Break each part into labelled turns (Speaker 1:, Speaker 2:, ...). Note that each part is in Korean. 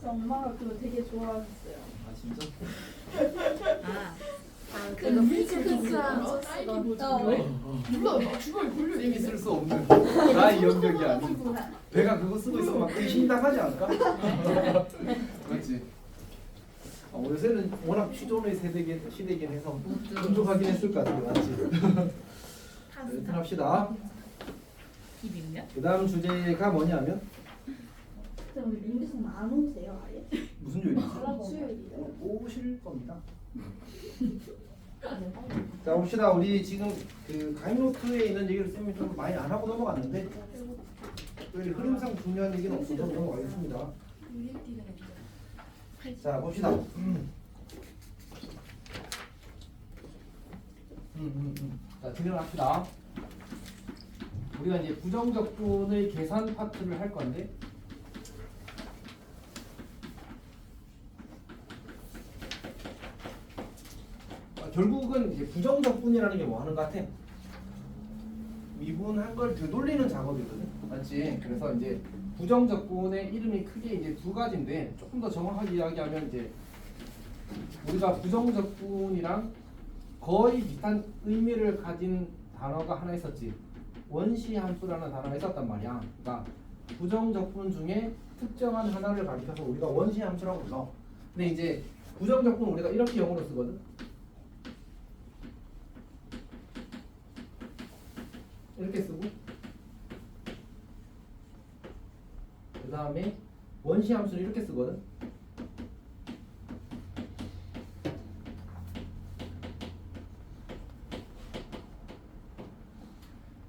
Speaker 1: 엄마가 그거 되게 좋아하셨어요.
Speaker 2: 아 진짜?
Speaker 3: 그거
Speaker 1: 피크닉이랑
Speaker 3: 딸기 뭐지?
Speaker 4: 몰라 나 주변에 걸려
Speaker 2: 쌤이 쓸 수 없는 나의 영역이 아닌 내가 그거 쓰고 있으면 막 의심당하지 않을까? 그렇지. 요새는 워낙 취존의 시대이긴 해서 분족하긴 했을 것 같아요. 맞지? 일단 합시다.
Speaker 3: 비빔면?
Speaker 2: 그 다음 주제가 뭐냐면
Speaker 1: 그럼 민규선 안 오세요 아예?
Speaker 2: 무슨 요일이지?
Speaker 1: 수요일이요.
Speaker 2: 오실 겁니다. 자 봅시다. 우리 지금 그 강의노트에 있는 얘기를 쌤이 좀 많이 안 하고 넘어갔는데 특별히 흐름상 중요한 얘기는 없어서 넘어가겠습니다. 자 봅시다. 자 진행합시다. 우리가 이제 부정적분의 계산 파트를 할 건데 결국은 이제 부정적분이라는 게 뭐 하는 것 같아? 미분한 걸 되돌리는 작업이거든, 맞지? 그래서 이제 부정적분의 이름이 크게 이제 두 가지인데 조금 더 정확하게 이야기하면 이제 우리가 부정적분이랑 거의 비슷한 의미를 가진 단어가 하나 있었지. 원시함수라는 단어가 있었단 말이야. 그러니까 부정적분 중에 특정한 하나를 가리켜서 우리가 원시함수라고 불러. 근데 이제 부정적분 우리가 이렇게 영어로 쓰거든. 이렇게 쓰고 그 다음에 원시함수를 이렇게 쓰거든.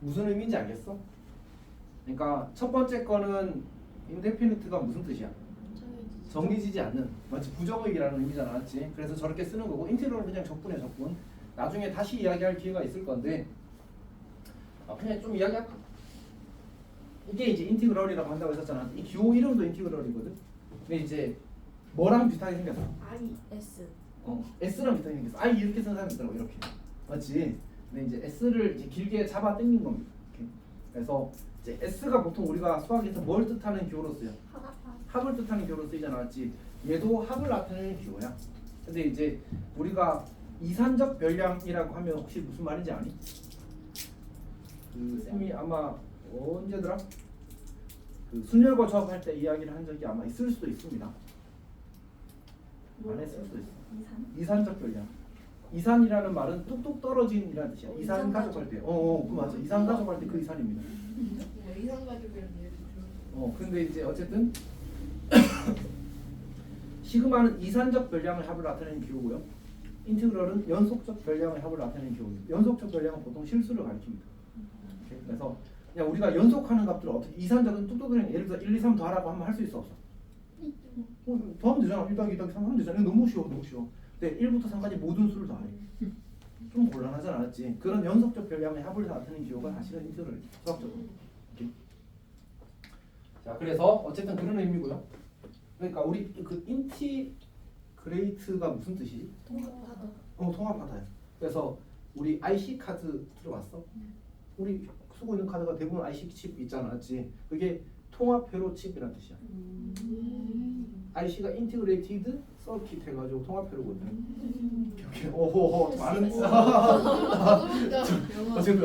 Speaker 2: 무슨 의미인지 알겠어? 그러니까 첫 번째 거는 인데피니트가 무슨 뜻이야? 정리지지 않는, 마치 부정의라는 의미잖아, 맞지? 그래서 저렇게 쓰는 거고 인티그럴은 그냥 적분이야, 적분. 나중에 다시 이야기할 기회가 있을 건데 그냥 좀 이야기할까? 이게 이제 인티그럴이라고 한다고 했었잖아. 이 기호 이름도 인티그럴이거든. 근데 이제 뭐랑 비슷하게 생겼어?
Speaker 3: S.
Speaker 2: S랑 비슷하게 생겼어. I 이렇게 쓰는 사람이 있더라고, 이렇게. 맞지? 근데 이제 S를 이제 길게 잡아 당긴 겁니다. 이렇게. 그래서 이제 S가 보통 우리가 수학에서 뭘 뜻하는 기호로 쓰여? 합을 뜻하는 기호로 쓰이잖아, 맞지? 얘도 합을 나타내는 기호야. 근데 이제 우리가 이산적 별량이라고 하면 혹시 무슨 말인지 아니? 그 쌤이 아마 언제더라? 그 순열과 조합할 때 이야기를 한 적이 아마 있을 수도 있습니다. 안 했을 수도 있어. 이산적 별량. 이산이라는 말은 뚝뚝 떨어진이라는 뜻이야. 이산 가족할 때. 그 맞아. 이산 가족할 때 그 이산입니다.
Speaker 4: 이상 가족이라는 얘기 들었어.
Speaker 2: 근데 이제 어쨌든 시그마는 이산적 별량의 합을 나타내는 기호고요. 인티그럴은 연속적 별량의 합을 나타내는 기호입니다. 연속적 별량은 보통 실수를 가리킵니다. 그래서 그냥 우리가 연속하는 값들을 어떻게 이산적은 뚝뚝 그냥 예를 들어 1, 2, 3 더하라고 하면 할 수 있어 없어? 더하면 되잖아. 1 더하기 2 더하기 3 하면 되잖아. 너무 쉬워, 너무 쉬워. 근데 1부터 3까지 모든 수를 더해. 좀 곤란하지 않았지? 그런 연속적 별량의 합을 나타내는 기호가 사실은 인티그럴 수학적으로. 이렇게. 자, 그래서 어쨌든 그런 의미고요. 그러니까 우리 그 인티그레이트가 무슨 뜻이지?
Speaker 3: 통합하다.
Speaker 2: 통합하다요. 그래서 우리 IC 카드 들어봤어? 우리 쓰고 있는 카드가 대부분 IC 칩 있잖아, 맞지? 그게 통합 회로 칩이라는 뜻이야. IC가 인티그레이티드 서킷 해가지고 통합 회로거든. 이렇게 오호호 많은 어쨌든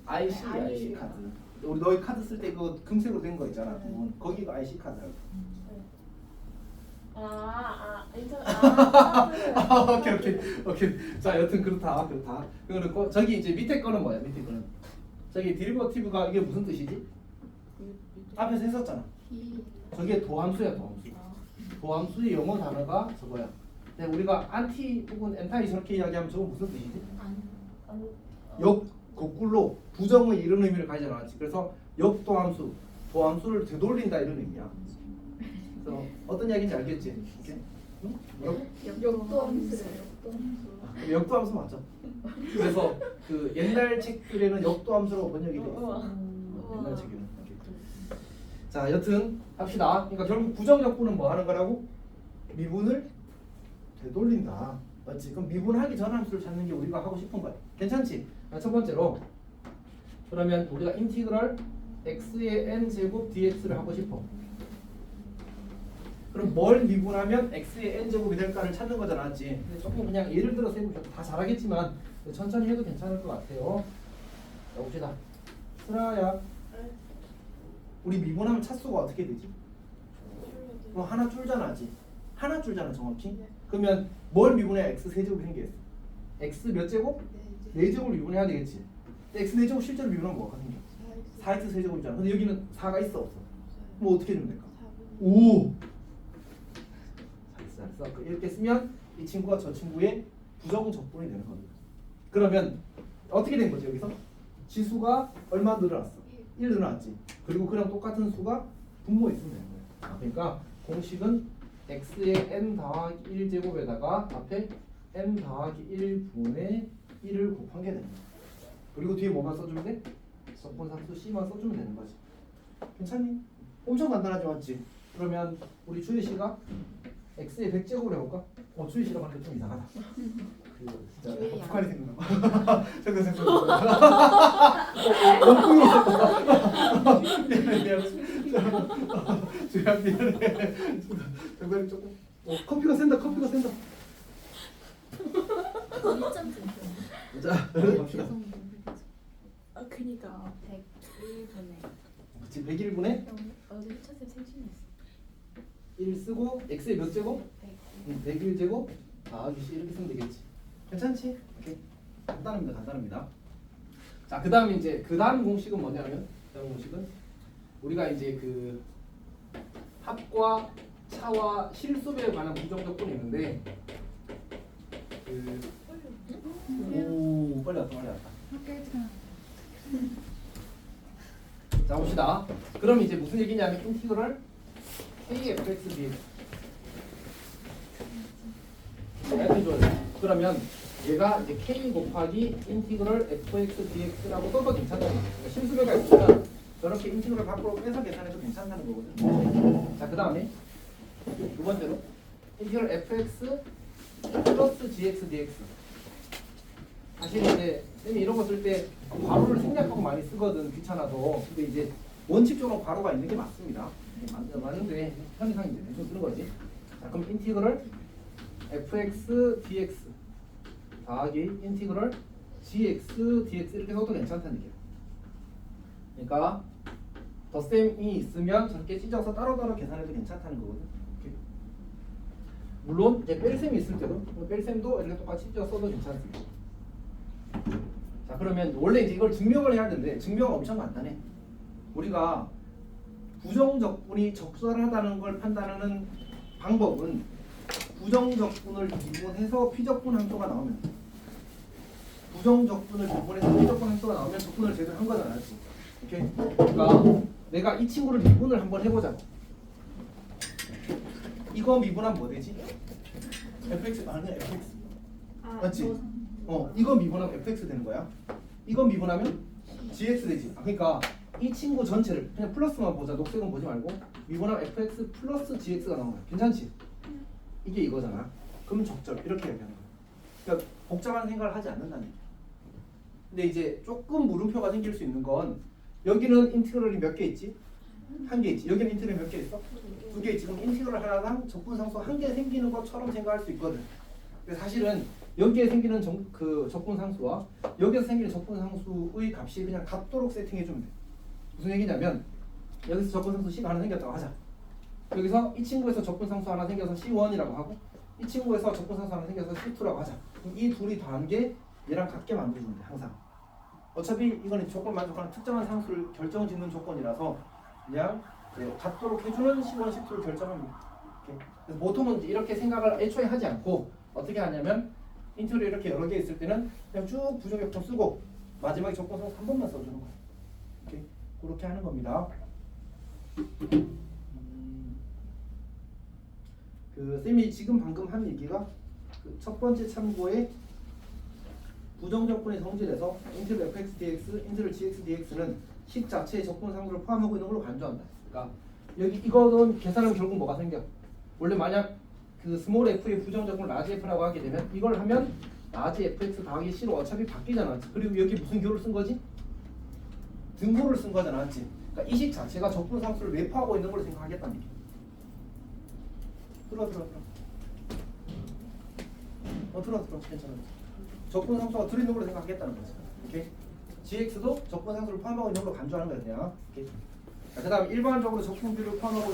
Speaker 2: IC 카드. 우리 너희 카드 쓸 때 그 금색으로 된 거 있잖아. 거기가 IC 카드라고. 오케이. 자, 여튼 그렇다. 그리고 저기 이제 밑에 거는 뭐야? 밑에 거는 저기 디리버티브가 이게 무슨 뜻이지? 앞에서 했었잖아. 저게 도함수야, 도함수. 도함수의 영어 단어가 저거야. 근데 우리가 안티 혹은 엔타이 저렇게 이야기하면 저건 무슨 뜻이지? 역 거꾸로 부정의 이런 의미를 가지지 않았지. 그래서 역도함수, 도함수를 되돌린다 이런 의미야. 그래서 어떤 이야기인지 알겠지? 이렇게? 응? 역도함수 맞죠? 그래서 그 옛날 책들에는 역도함수라고 번역이 돼 있어. 옛날 책에는. 자, 여튼 합시다. 그러니까 결국 부정적분은 뭐 하는 거라고? 미분을 되돌린다. 맞지? 그럼 미분하기 전 함수를 찾는 게 우리가 하고 싶은 거야. 괜찮지? 첫 번째로 그러면 우리가 인티그럴 x의 n 제곱 dx를 하고 싶어. 그럼 뭘 미분하면 x의 n 제곱이 될까를 찾는 거잖아, 맞지? 근데 조금 그냥 예를 들어서 해보셔도 다 잘하겠지만 천천히 해도 괜찮을 것 같아요. 자, 봅시다. 슬아야, 우리 미분하면 차수가 어떻게 되지? 하나 줄잖아, 맞지? 하나 줄잖아, 정확히. 그러면 뭘 미분해야 x 세제곱이 생기겠어? x 몇 제곱? 4제곱을 미분해야 되겠지. 근데 x 4제곱 실제로 미분하면 뭐가 생겨? 4x 세제곱이잖아. 근데 여기는 4가 있어, 없어? 그럼 어떻게 되면 될까? 오! 잘했어. 이렇게 쓰면 이 친구가 저 친구의 부정적분이 되는 겁니다. 그러면 어떻게 된 거지 여기서? 지수가 얼마 늘어났어? 1 늘어났지. 그리고 그랑 똑같은 수가 분모에 있으면 되는 거야. 그러니까 공식은 x의 n 더하기 1제곱에다가 앞에 n 더하기 1분의 1을 곱한 게 되는 거야. 그리고 뒤에 뭐만 써주면 돼? 적분상수 c만 써주면 되는 거지. 괜찮니? 엄청 간단하지 맞지? 그러면 우리 주희 씨가 x의 100제곱을 해볼까? 주희 씨라고 하니까 좀 이상하다. 진짜
Speaker 3: 주희야.
Speaker 2: 북한이 생각나. 잠깐. 원풍이 있었다. 미안해. 주희야 미안해. 잠깐 조금. 커피가 센다. 자, 갑시다.
Speaker 3: 그니까 101분에
Speaker 2: 그치, 101분에
Speaker 3: 어제 첫째 생신이었어.
Speaker 2: 1 쓰고 x의 몇 제곱? 101제곱 더하기 c 이렇게 쓰면 되겠지. 괜찮지? 오케이. 간단합니다. 자, 그다음 이제 그다음 공식은 뭐냐면 그다음 공식은 우리가 이제 그 합과 차와 실수배에 관한 부정적분이 있는데 오 빨리 왔다. 자 봅시다. 그럼 이제 무슨 얘기냐면 인티그럴 kfx dx. 그러면 얘가 이제 k 곱하기 인티그럴 fx dx라고 써도 괜찮다는 거야. 그러니까 실수배가 있으면 저렇게 인티그럴 밖으로 빼서 계산해도 괜찮다는 거거든. 자, 그 다음에 두 번째로 인티그럴 fx 플러스 gx dx. 사실 이제 쌤이 이런 거 쓸 때 괄호를 생략하고 많이 쓰거든, 귀찮아서. 근데 이제 원칙적으로 괄호가 있는 게 맞습니다. 맞는데 편의상 이제 대충 쓰는 거지. 자, 그럼 인티그럴 fx dx 더하기 인티그럴 gx dx 이렇게 써도 괜찮다는 얘기야. 그러니까 덧셈이 있으면 저렇게 찢어서 따로따로 계산해도 괜찮다는 거거든. 이렇게. 물론 이제 뺄셈이 있을 때도 뺄셈도 이렇게 똑같이 찢어 써도 괜찮습니다. 자, 그러면 원래 이제 이걸 증명을 해야 하는데 증명은 엄청 간단해. 우리가 부정적분이 적절하다는 걸 판단하는 방법은 부정적분을 미분해서 피적분 함수가 나오면 돼. 부정적분을 미분해서 피적분 함수가 나오면 적분을 제대로 한 거잖아. 알지? 오케이? 그러니까 내가 이 친구를 미분을 한번 해보자고. 이거 미분하면 뭐 되지? fx 아니 fx 맞지? 이거 미분하면 fx 되는 거야. 이거 미분하면 gx 되지. 그러니까 이 친구 전체를 그냥 플러스만 보자. 녹색은 보지 말고 미분하면 fx 플러스 gx가 나온 거야. 괜찮지? 이게 이거잖아. 그러면 적절 이렇게 얘기하는 거야. 그러니까 복잡한 생각을 하지 않는다는 얘기야. 근데 이제 조금 물음표가 생길 수 있는 건 여기는 인티그럴이 몇 개 있지? 한 개 있지. 여기는 인티그럴이 몇 개 있어? 2개 있지. 그럼 인티그럴 하나당 적분상수 한 개 생기는 것처럼 생각할 수 있거든. 근데 사실은 여기에 생기는 그 적분상수와 여기서 생기는 적분상수의 값이 그냥 같도록 세팅해주면 돼. 무슨 얘기냐면 여기서 적분상수 C가 하나 생겼다고 하자. 여기서 이 친구에서 적분상수 하나 생겨서 C1이라고 하고 이 친구에서 적분상수 하나 생겨서 C2라고 하자. 그럼 이 둘이 더한 게 얘랑 같게 만들어주면 돼. 항상. 어차피 이거는 조건 만족하는 특정한 상수를 결정짓는 조건이라서 그냥 같도록 해주는 C1, C2를 결정합니다. 이렇게. 그래서 보통은 이렇게 생각을 애초에 하지 않고 어떻게 하냐면 인티그럴 이렇게 여러 개 있을 때는 그냥 쭉 부정역점 쓰고 마지막에 적분상수 한 번만 써주는 거예요. 이렇게 그렇게 하는 겁니다. 그 쌤이 지금 방금 한 얘기가 그 첫 번째 참고에 부정적분의 성질에서 인티그럴 fx dx, 인티그럴 gx dx는 식 자체의 적분상수를 포함하고 있는 걸로 간주한다. 그러니까 여기 이거는 계산하면 결국 뭐가 생겨? 원래 만약 그 스몰 f의 부정적분을 라지 f라고 하게 되면 이걸 하면 라지 fx 더하기 c로 어차피 바뀌잖아. 그리고 여기 무슨 교를 쓴 거지? 등호를 쓴 거잖아, 맞지? 그러니까 이 식 자체가 적분상수를 매표하고 있는 걸로 생각하겠다는 얘기. 들어. 들어. 괜찮아. 적분상수가 들어있는 걸로 생각하겠다는 거지. 오케이? gx도 적분상수를 포함하고 있는 걸로 간주하는 거야 그냥. 오케이? 자, 그다음 일반적으로 적분비를 포함하고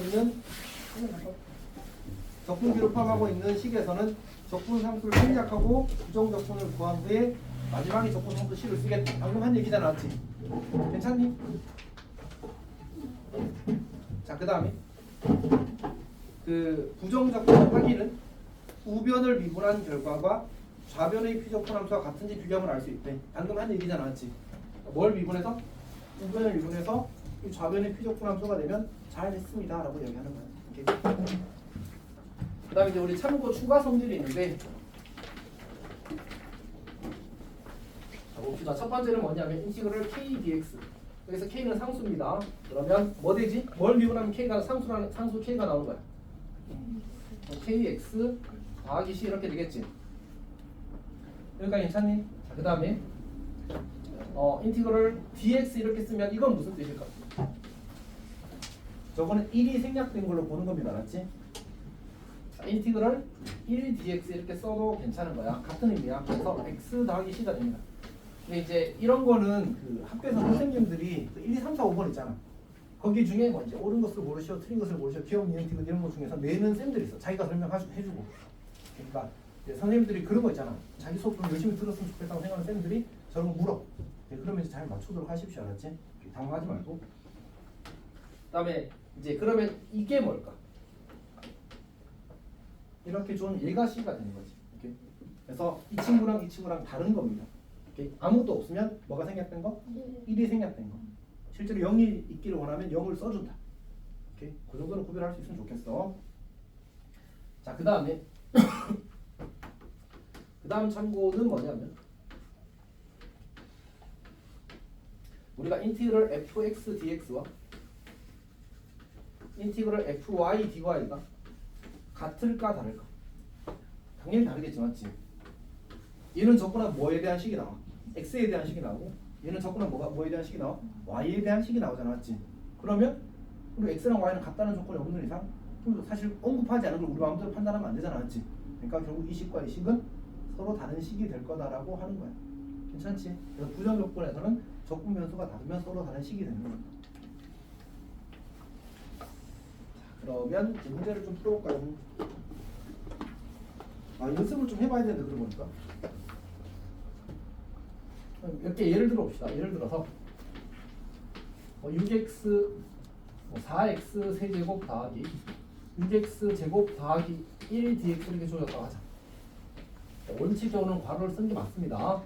Speaker 2: 있는 식에서는 적분상수를 생략하고 부정적분을 구한 후에 마지막에 적분상수 식을 쓰겠다. 방금 한 얘기잖아, 맞지? 괜찮니? 자, 그다음에 그 부정적분 확인은 우변을 미분한 결과가 좌변의 피적분 함수와 같은지 비교하면 알 수 있대. 방금 한 얘기잖아, 맞지? 뭘 미분해서? 우변을 미분해서 이 좌변의 피적분 함수가 되면 잘 됐습니다라고 얘기하는 거야. 오케이? 그다음에 이제 우리 참고 추가 성질이 있는데, 자, 봅시다. 첫 번째는 뭐냐면 인티그럴 k dx. 여기서 k는 상수입니다. 그러면 뭐 되지? 뭘 미분하면 k가 상수 k가 나오는 거야. kx 더하기 c 이렇게 되겠지. 여기까지 괜찮니? 자, 그 다음에 인티그럴 dx 이렇게 쓰면 이건 무슨 뜻일까? 저거는 1이 생략된 걸로 보는 겁니다. 알았지? 자, 인티그럴 1dx 이렇게 써도 괜찮은 거야. 같은 의미야. 그래서 x 더하기 c가 됩니다. 근데 이제 이런 거는 그 학교에서 선생님들이 그 1, 2, 3, 4, 5번 있잖아. 거기 중에 뭐 이제 옳은 것을 모르시오, 틀린 것을 모르시오, 기억, 니은, 디귿 이런 것 중에서 내는 쌤들이 있어. 자기가 설명해주고. 그러니까 선생님들이 그런 거 있잖아. 자기 수업 좀 열심히 들었으면 좋겠다고 생각하는 쌤들이 저런 거 물어. 그러면 이제 잘 맞추도록 하십시오. 알았지? 당황하지 말고. 그다음에 이제 그러면 이게 뭘까? 이렇게 좀 얘가 C가 되는 거지. 이렇게. 그래서 이 친구랑 다른 겁니다. 이렇게. 아무것도 없으면 뭐가 생략된 거? 1이 생략된 거. 실제로 0이 있기를 원하면 0을 써준다. 오케이? 그 정도는 구별할 수 있으면 좋겠어. 자, 그 다음에 그 다음 참고는 뭐냐면 우리가 인티그럴 fx dx와 인티그럴 fy dy가 같을까 다를까? 당연히 다르겠지, 맞지? 얘는 적거나 뭐에 대한 식이 나와? x에 대한 식이 나오고 얘는 적거나 뭐에 대한 식이 나와? y에 대한 식이 나오잖아, 맞지? 그러면 우리 x랑 y는 같다는 조건이 없는 이상 사실 언급하지 않은 걸 우리 마음대로 판단하면 안 되잖아, 맞지? 그러니까 결국 이 식과 이 식은 서로 다른 식이 될 거다라고 하는 거야. 괜찮지? 그래서 부정 조건에서는 적분 변수가 다르면 서로 다른 식이 되는 거야. 그러면 이제 문제를 좀 풀어볼까요? 연습을 좀 해봐야 되는데 그러고 보니까 몇 개 예를 들어 봅시다. 예를 들어서 6x 4x 세제곱 더하기 6x 제곱 더하기 1dx 이렇게 조졌다고 하자. 원칙적으로는 괄호를 쓴 게 맞습니다.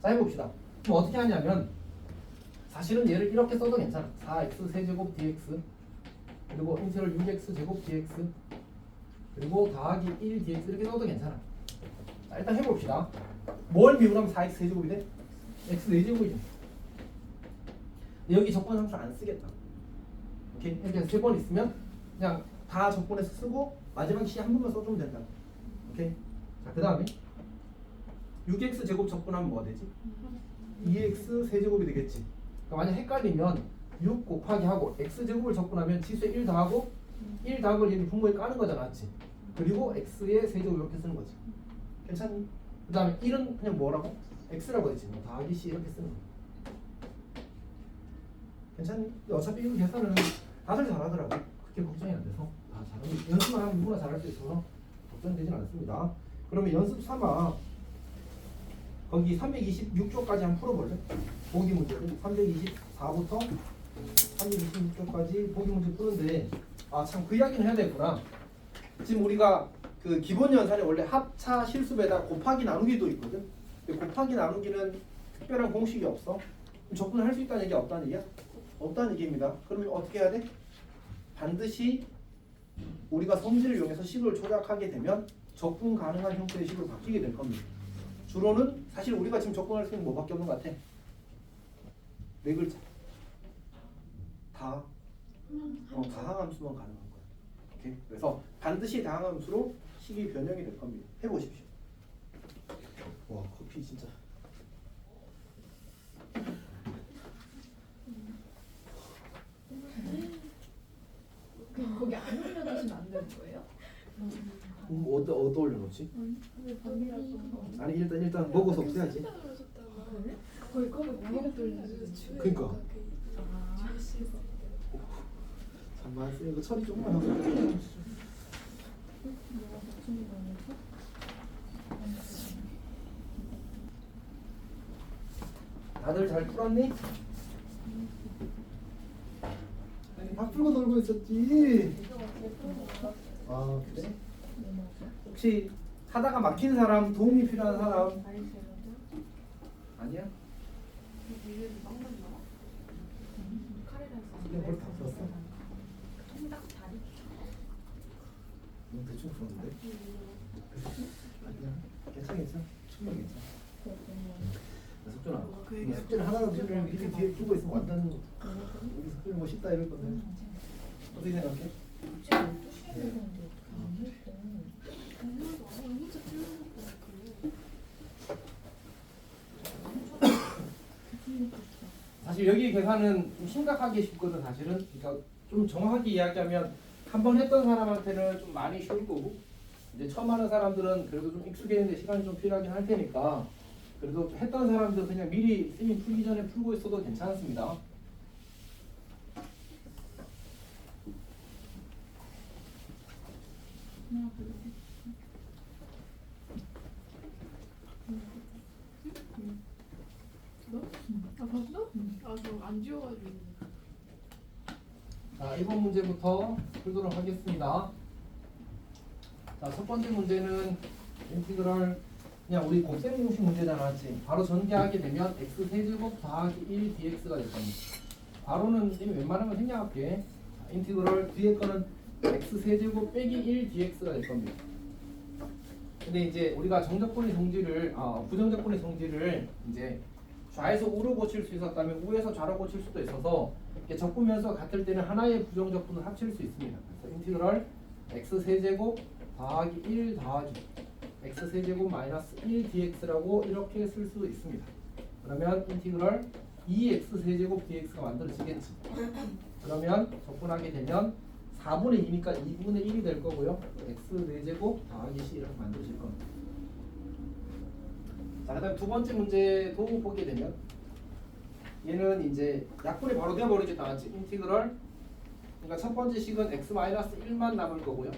Speaker 2: 자, 해봅시다. 그럼 어떻게 하냐면 사실은 얘를 이렇게 써도 괜찮아. 4x 세제곱 dx 그리고 인테그럴 6x 제곱 dx 그리고 더하기 1dx 이렇게 써도 괜찮아. 자, 일단 해봅시다. 뭘 미분하면 4x 세제곱이 돼? x 4제곱이죠. 여기 적분 함수 안 쓰겠다. 오케이? 이렇게 해서 3번 있으면 그냥 다 적분해서 쓰고 마지막 시 한 번만 써주면 된다. 오케이? 자, 그 다음에 6x 제곱 적분하면 뭐가 되지? 2x 세제곱이 되겠지. 그러니까 만약 헷갈리면 6 곱하기 하고 x 제곱을 적분하면 지수에 1 더하고 1 더하고 얘는 분모에 까는 거잖아, 맞지? 그리고 x의 세제곱 이렇게 쓰는 거지. 괜찮니? 그 다음에 1은 그냥 뭐라고? x라고 했지. 뭐 더하기 c 이렇게 쓰는 거. 괜찮니? 근데 어차피 이거 계산은 다들 잘하더라고. 그렇게 걱정이 안 돼서 다 잘하고 연습만 하면 누구나 잘할 수 있어서 걱정되진 않습니다. 그러면 연습 3아 거기 326쪽까지 한번 풀어볼래? 보기 문제를 324부터 326쪽까지 보기 문제 푸는데 참 그 이야기는 해야 되구나. 지금 우리가 그 기본 연산에 원래 합차 실수배다 곱하기 나누기도 있거든. 근데 곱하기 나누기는 특별한 공식이 없어. 적분을 할 수 있다는 얘기가 없다는 얘기야? 없다는 얘기입니다. 그러면 어떻게 해야 돼? 반드시 우리가 성질을 이용해서 식을 조작하게 되면 적분 가능한 형태의 식으로 바뀌게 될 겁니다. 주로는 사실 우리가 지금 적분할 수 있는 뭐밖에 없는 것 같아? 4글자. 다항함수만 가능한 거야. 오케이? 그래서 반드시 다항함수로 식이 변형이 될 겁니다. 해보십시오. 와, 커피 진짜.
Speaker 4: 거기 안 올려놓으시면 안 되는 거예요?
Speaker 2: 어디다 올려놓지?
Speaker 1: 왜 밤이라고?
Speaker 2: 아니 일단 먹어서 없애야지.
Speaker 4: 그래? 거기 거기 뭐가 뚫려서
Speaker 2: 그러니까.
Speaker 4: 아.
Speaker 2: 잠만 이거 처리 조금만 하고. 다들 잘 풀었니? 아니, 밥 풀고 놀고 있었지. 아 그래? 혹시 하다가 막힌 사람, 도움이 필요한 사람? 아니야? 그냥 뭘 다 풀었어? 너무 대충 풀었는데? 아니야 괜찮아 충분히 괜찮아. 석준아 이거 숙제를 하나라도 좀 미리 뒤에 두고 있으면 완전 우리 숙제를 뭐 쉽다 이럴 건데 어떻게 생각해? 사실 여기 계산은 좀 심각하게 쉽거든 사실은. 그러니까 좀 정확하게 이야기하면 한 번 했던 사람한테는 좀 많이 쉬울 거고 이제 처음 하는 사람들은 그래도 좀 익숙해지는데 시간이 좀 필요하긴 할 테니까 그래도 했던 사람들 그냥 미리 쌤이 풀기 전에 풀고 있어도 괜찮습니다.
Speaker 4: 아 봤어? 아저 안 지워가지고.
Speaker 2: 자, 1번 문제부터 풀도록 하겠습니다. 자, 첫 번째 문제는 인티그럴 그냥 우리 곱셈 공식 문제잖아, 맞지? 바로 전개하게 되면 x 세제곱 더하기 1 dx가 될 겁니다. 바로는 이미 웬만하면 생략할게. 자, 인티그럴 뒤에 거는 x 세제곱 빼기 1 dx가 될 겁니다. 근데 이제 우리가 정적분의 성질을 부정적분의 성질을 이제 좌에서 우로 고칠 수 있었다면 우에서 좌로 고칠 수도 있어서 이렇게 적분면서 같을 때는 하나의 부정적분을 합칠 수 있습니다. 그래서 인티그럴 x 세제곱 더하기 1 더하기 x 세제곱 마이너스 1 dx라고 이렇게 쓸 수 있습니다. 그러면 인티그럴 2x 세제곱 dx가 만들어지겠지. 그러면 적분하게 되면 4분의 2니까 2분의 1이 될 거고요. x 4제곱 더하기 c 이렇게 만들어질 겁니다. 자, 그다음 두 번째 문제도 보게 되면 얘는 이제 약분이 바로 되어버리겠다, 맞지? 인티그럴 그러니까 첫 번째 식은 x-1만 남을 거고요.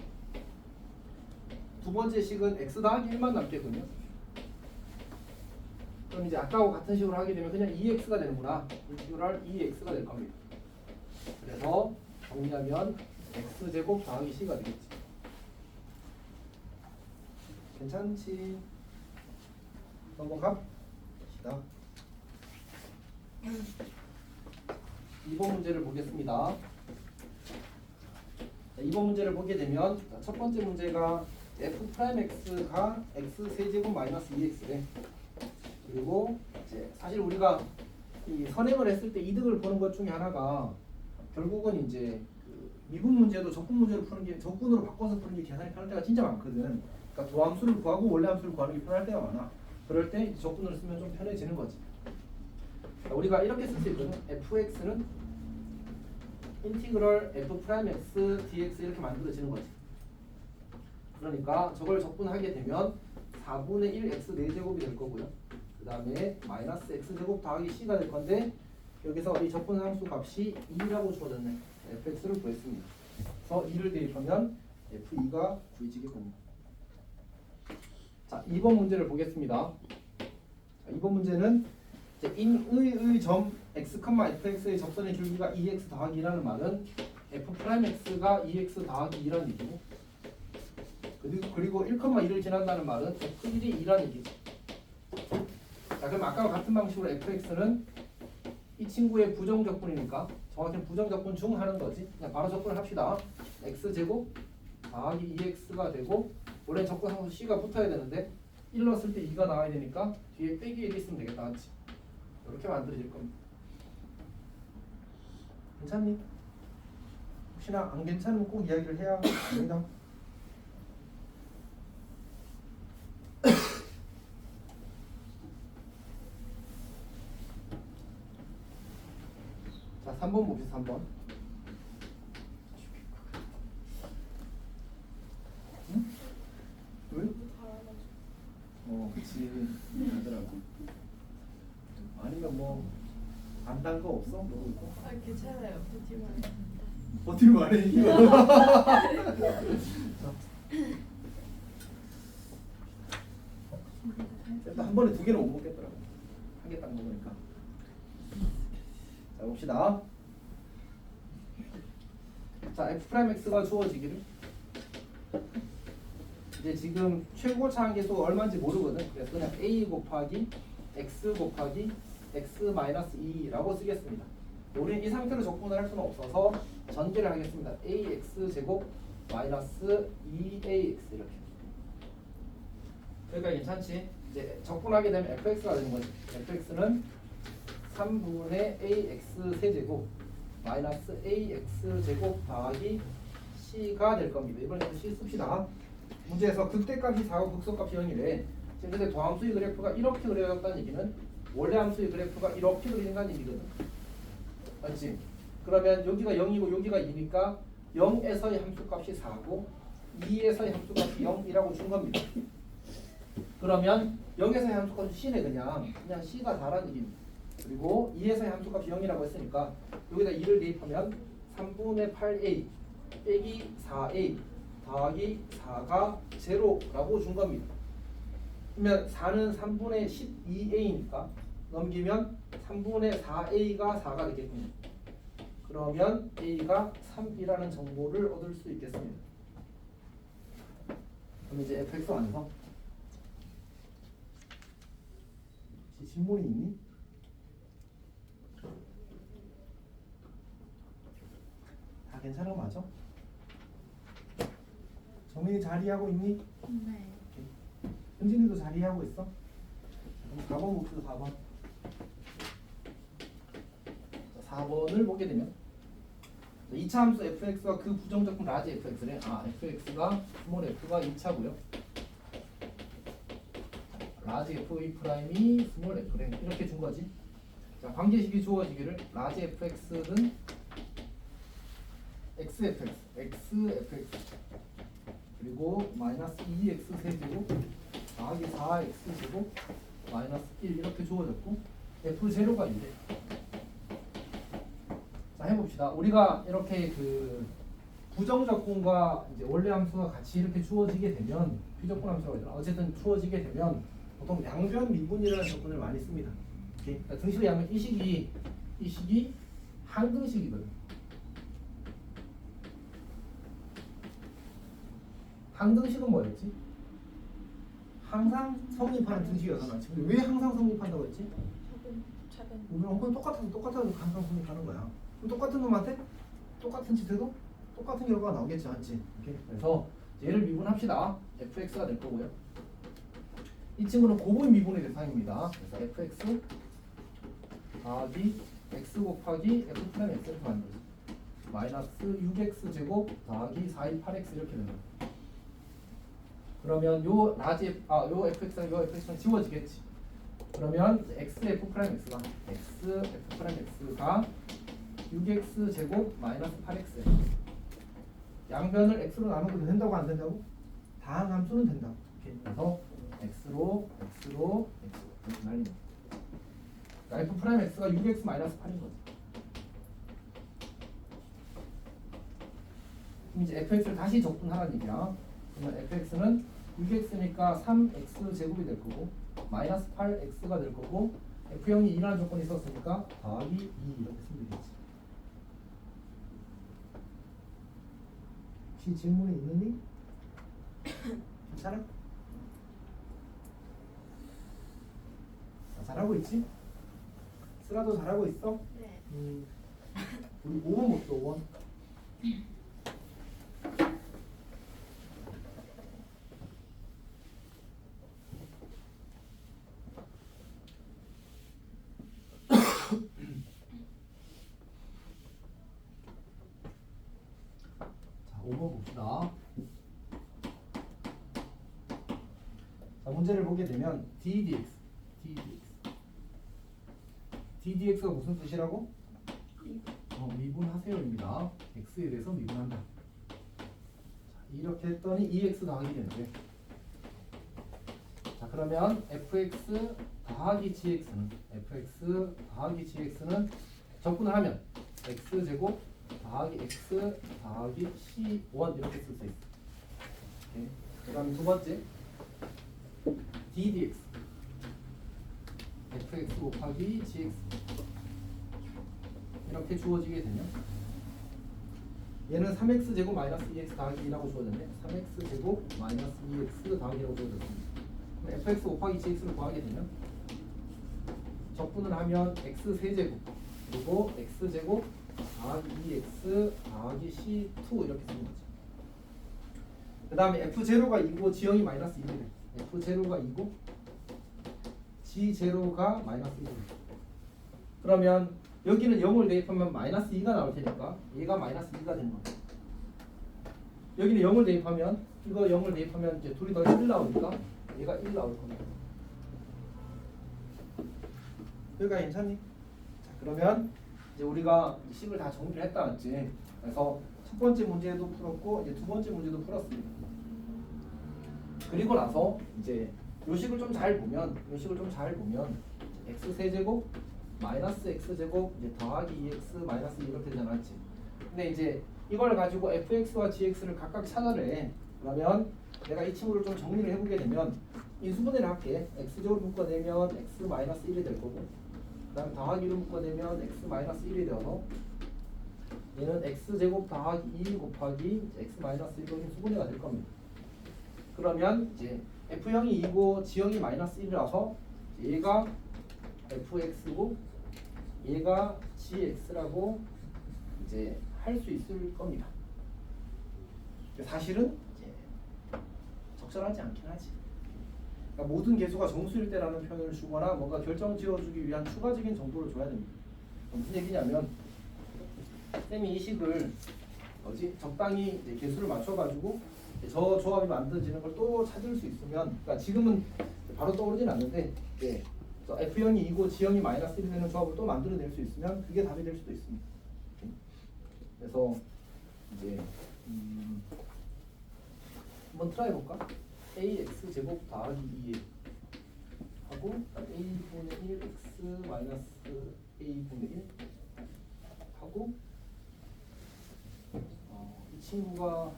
Speaker 2: 두 번째 식은 x 더하기 1만 남겠군요. 그럼 이제 아까하고 같은 식으로 하게 되면 그냥 2x가 되는구나. 인티그럴 2x가 될 겁니다. 그래서 정리하면 x제곱 더하기 c가 되겠지. 괜찮지? 넘어갑시다. 2번 문제를 보겠습니다. 자, 2번 문제를 보게 되면 첫 번째 문제가 f'x가 x 세제곱 마이너스 2x래. 그리고 이제 사실 우리가 이 선행을 했을 때 이득을 보는 것 중에 하나가 결국은 이제 그 미분 문제도 적분 문제로 푸는 게 적분으로 바꿔서 푸는 게 계산이 편할 때가 진짜 많거든. 그러니까 도함수를 구하고 원래 함수를 구하는 게 편할 때가 많아. 그럴 때 이제 적분을 쓰면 좀 편해지는 거지. 자, 우리가 이렇게 쓸 수 있거든. fx는 인티그럴 f'x dx 이렇게 만들어지는 거지. 그러니까 저걸 적분하게 되면 4분의 1 x 4제곱이 될 거고요. 그 다음에 마이너스 x제곱 더하기 c가 될 건데 여기서 이 적분 함수 값이 2라고 주어졌네. fx를 구했습니다. 그래서 2를 대입하면 f2가 구해지겠군요. 자, 2번 문제를 보겠습니다. 자, 2번 문제는 이제 인의 점 x, fx의 접선의 줄기가 2x 더하기 2라는 말은 f'x가 2x 더하기 2라는 얘기고 그리고 1,2를 지난다는 말은 f1이 2라는 얘기죠. 자, 그럼 아까와 같은 방식으로 fx는 이 친구의 부정적분이니까 정확히 부정적분 중 하는 거지. 그냥 바로 적분을 합시다. x제곱 더하기 2x가 되고 원래 적분 상수 c가 붙어야 되는데 1 넣었을 때 2가 나와야 되니까 뒤에 빼기 1 있으면 되겠다, 맞지? 이렇게 만들어질 겁니다. 괜찮니? 혹시나 안 괜찮으면 꼭 이야기를 해야 합니다. 자, 3번 봅시다. 3번. 그렇지 하더라고. 아니면 뭐 안 단 거 없어? 모르고 있고.
Speaker 4: 아 괜찮아요. 버티면.
Speaker 2: 버틸만 해 이거. 일단 한 번에 두 개는 못 먹겠더라고. 한 개 딱 먹으니까. 자 봅시다. 자 f'(x가) 주어지기를. 이제 지금 최고차 한계수가 얼마인지 모르거든. 그래서 그냥 a 곱하기 x 곱하기 x-2라고 쓰겠습니다. 우리는 이 상태로 적분을 할 수는 없어서 전개를 하겠습니다. ax 제곱 마이너스 2ax 이렇게. 그러니까 괜찮지? 이제 적분하게 되면 fx가 되는 거지. fx는 3분의 ax 세제곱 마이너스 ax 제곱 더하기 c가 될 겁니다. 이번에는 c 씁시다. 문제에서 극대값이 4고 극소값이 0이래. 지금 근데 도함수의 그래프가 이렇게 그려졌다는 얘기는 원래 함수의 그래프가 이렇게 그려진다는 얘기거든. 맞지? 그러면 여기가 0이고 여기가 2니까 0에서의 함수값이 4고 2에서의 함수값이 0이라고 준 겁니다. 그러면 0에서의 함수값이 c네. 그냥 c가 4라는 얘기입니다. 그리고 2에서의 함수값이 0이라고 했으니까 여기다 2를 대입하면 3분의 8a 빼기 4a 더하기 4가 0라고 준 겁니다. 그러면 4는 3분의 12a니까 넘기면 3분의 4a가 4가 되겠군요. 그러면 a가 3이라는 정보를 얻을 수 있겠습니다. 그럼 이제 fx 완성. 질문이 있니? 다 괜찮은 거 맞아? 정민이 잘 이해하고 있니?
Speaker 3: 네.
Speaker 2: 현진이도 잘 이해하고 있어? 그럼 4번 봅시다. 4번. 4번을 보게 되면 2차 함수 fx가 그 부정적분 라지 fx래. fx가 스몰 f가 2차고요. 라지 f 프라임이 스몰 f래. 이렇게 준 거지. 자, 관계식이 주어지기를 라지 fx는 xfx, xfx 그리고 마이너스 2x 세제곱 더하기 4x 제곱 마이너스 1 이렇게 주어졌고 f0가 2래. 자 해봅시다. 우리가 이렇게 그 부정적분과 이제 원래 함수가 같이 이렇게 주어지게 되면 비적분 함수라고 하잖아. 어쨌든 주어지게 되면 보통 양변 미분이라는 적분을 많이 씁니다. 오케이? 그러니까 등식을 하면 이 식이 항등식이거든. 항등식은 뭐였지? 항상 성립하는 등식이었잖아. 지금 왜 항상 성립한다고 했지?
Speaker 3: 차근.
Speaker 2: 우리 원건 똑같아서 항상 성립하는 거야. 그럼 똑같은 놈한테 똑같은 짓해도 똑같은 결과가 나오겠지, 않지? 오케이. 그래서 얘를 미분합시다. fx가 될 거고요. 이 친구는 고분 미분의 대상입니다. 그래서 fx 더하기 x 곱하기 f 프라임 x 이렇게 만들어요. 마이너스 6x 제곱 더하기 428x 이렇게 됩니다. 그러면 요 라지 요 fx랑 요 fx는 지워지겠지. 그러면 x f 프라임 x가 x f 프라임 x가 6x 제곱 마이너스 8x. 양변을 x로 나누면 된다고 안 된다고? 다항 함수는 된다. 오케이. 그래서 x로 x 이렇게 날립니다. 그러니까 f 프라임 x가 6x 마이너스 8인 거지. 그럼 이제 fx를 다시 적분하라는 얘기야. 그러면 fx는 6x니까 3x 제곱이 될 거고 마이너스 8x가 될 거고 f0이 2라는 조건이 있었으니까 더하기 2 이렇게 쓰면 되겠지. 혹시 질문이 있느니? 괜찮아? 잘하고 있지? 쓰라도 잘하고 있어?
Speaker 3: 네.
Speaker 2: 우리 5번 봅시다. 5번. 자, 5번 봅시다. 자, 문제를 보게 되면 ddx가 무슨 뜻이라고? 미분하세요입니다. x에 대해서 미분한다. 자, 이렇게 했더니 2x 더하기 되는데, 자 자, 그러면 fx 더하기 gx는 적분을 하면 x제곱 더하기 x 더하기 c1 이렇게 쓸 수 있어. 그 다음에 두 번째 d dx fx 곱하기 gx 이렇게 주어지게 되면 얘는 3x제곱 마이너스 2x 더하기 2라고 주어졌네. 3x제곱 마이너스 2x 더하기 2라고 주어졌습니다. 그럼 fx 곱하기 gx를 구하게 되면 적분을 하면 x세제곱 그리고 x제곱 더하기 2x 더하기 c2 이렇게 쓰는 거죠. 그 다음에 f0가 2고 g형이 마이너스 1이래. f0가 2고 g0가 마이너스 1이래. 그러면 여기는 0을 대입하면 마이너스 2가 나올 테니까 얘가 마이너스 2가 되는 거예요. 여기는 0을 대입하면 이거 0을 대입하면 이제 둘이 더 1 나오니까 얘가 1 나올 겁니다. 여기가 괜찮니? 자, 그러면 이제 우리가 식을 다 정리를 했다 맞지? 그래서 첫 번째 문제도 풀었고 이제 두 번째 문제도 풀었습니다. 그리고 나서 이제 요 식을 좀 잘 보면 x 세제곱 마이너스 x제곱 이제 더하기 2x 마이너스 2 이렇게 되잖아 맞지? 근데 이제 이걸 가지고 fx와 gx를 각각 찾아내. 그러면 내가 이 친구를 좀 정리를 해보게 되면 인수분해를 할게. x제곱 묶어내면 x 마이너스 1이 될 거고 그 다음 더하기로 묶어내면 x 마이너스 1이 되어서 얘는 x제곱 더하기 2 곱하기 x 마이너스 1로 인수분해가 될 겁니다. 그러면 이제 f형이 2고 g형이 마이너스 1이라서 얘가 fx고 얘가 gx라고 이제 할 수 있을 겁니다. 사실은 이제 적절하지 않긴 하지. 그러니까 모든 개수가 정수일 때라는 표현을 주거나 뭔가 결정 지어주기 위한 추가적인 정보를 줘야 됩니다. 무슨 얘기냐면 쌤이 이 식을 적당히 이제 개수를 맞춰가지고 저 조합이 만들어지는 걸 또 찾을 수 있으면, 그러니까 지금은 바로 떠오르진 않는데 F형이 2고 G형이 마이너스 1이 되는 조합을 또 만들어낼 수 있으면 그게 답이 될 수도 있습니다. 그래서 이제 한번 트라이 해볼까? ax 제곱 더하기 2 하고 a분의 1 x 마이너스 a분의 1 하고 이 친구가